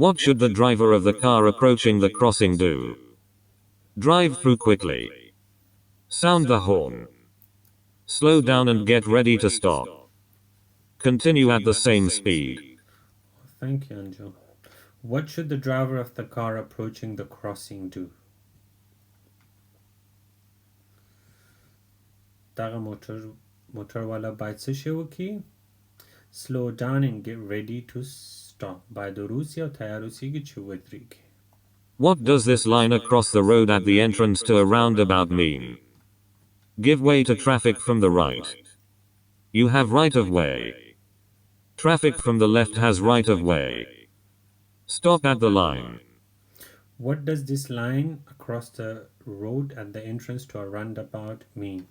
A: What should the driver of the car approaching the crossing do? Drive through quickly. Sound the horn. Slow down and get ready to stop. Continue at the same speed.
B: Thank you, Anjo. What should the driver of the car approaching the crossing do? دغه موټر والا باید څه شی وکړي؟ Slow down and get ready to stop. باید وروسي او تیار اوسیږي چې ودرېږي.
A: What does this line across the road at the entrance to a roundabout mean? Give way to traffic from the right. You have right of way. Traffic from the left has right of way. Stop at the line.
B: What does this line across the road at the entrance to a roundabout mean?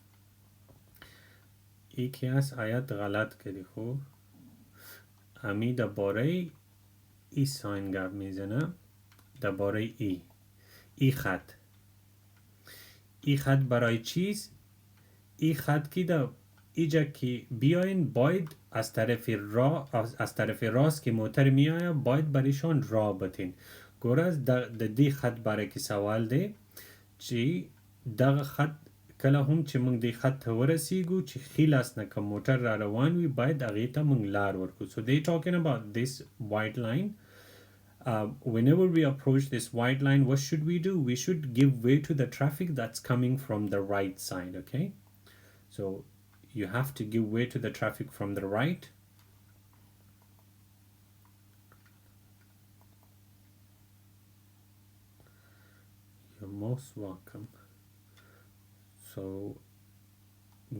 B: یکی از آیات غلط کردی خوب امی درباره ای ساین گپ میزنه درباره ای خط برای چیز ای خط کی در ایجا که بیاین باید از طرف راست که موتر میایه باید بریشان راه بتین گورز در دی خط برای که سوال ده چی دغه خط کله هم چې موږ د خط ته ورسیږو چې خیل اسنه که موټر را روان وي باید هغې ته موږ لار ورکړو so they talking about this white line whenever we approach this white line what should we do we should give way to the traffic that's coming from the right side okay so you have to give way to the traffic from the right you're most welcome so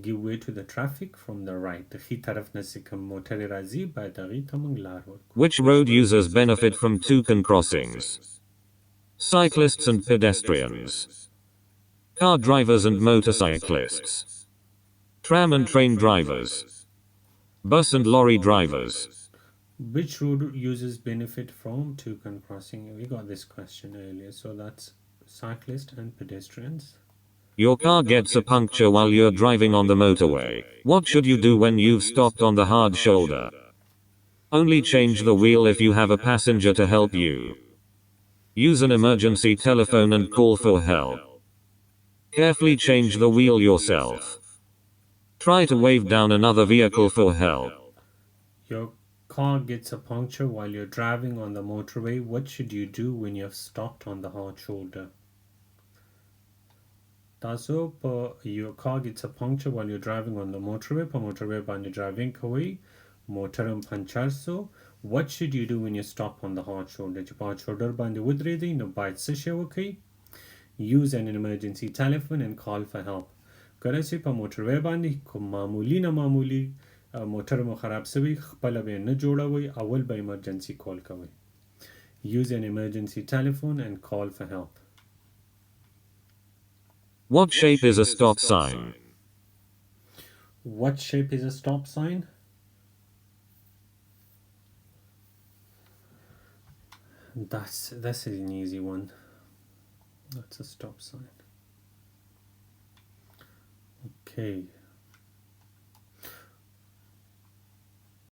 B: give way to the traffic from the right د خي طرف نه چې کوم موټر راځي باید هغې ته موږ لار ورکړو
A: Which road users benefit from toucan crossings? Cyclists and pedestrians. Car drivers and motorcyclists. Tram and train drivers. Bus and lorry drivers.
B: which road users benefit from toucan crossing we got this question earlier so that's cyclists and pedestrians
A: Your car gets a puncture while you're driving on the motorway. What should you do when you've stopped on the hard shoulder? Only change the wheel if you have a passenger to help you. Use an emergency telephone and call for help. Carefully change the wheel yourself. Try to wave down another vehicle for help.
B: your car gets a puncture while you're driving on the motorway what should you do when you've stopped on the hard shoulder تاسو په your car gets a puncture while you're driving on the motorway په motorway باندې driving کوي موټر هم پنچر سو what should you do when you stop on the hard shoulder چې په hard shoulder باندې ودرېدئ نو باید څه شی وکړئ use an emergency telephone and call for help کله چې په motorway باندې کوم معمولی نه معمولی موټر مو خراب سوی خپل به نه جوړوي اول به emergency call کوي use an emergency telephone and call for help
A: What shape is a stop sign?
B: What shape is a stop sign? That's an easy one. That's a stop sign. Okay.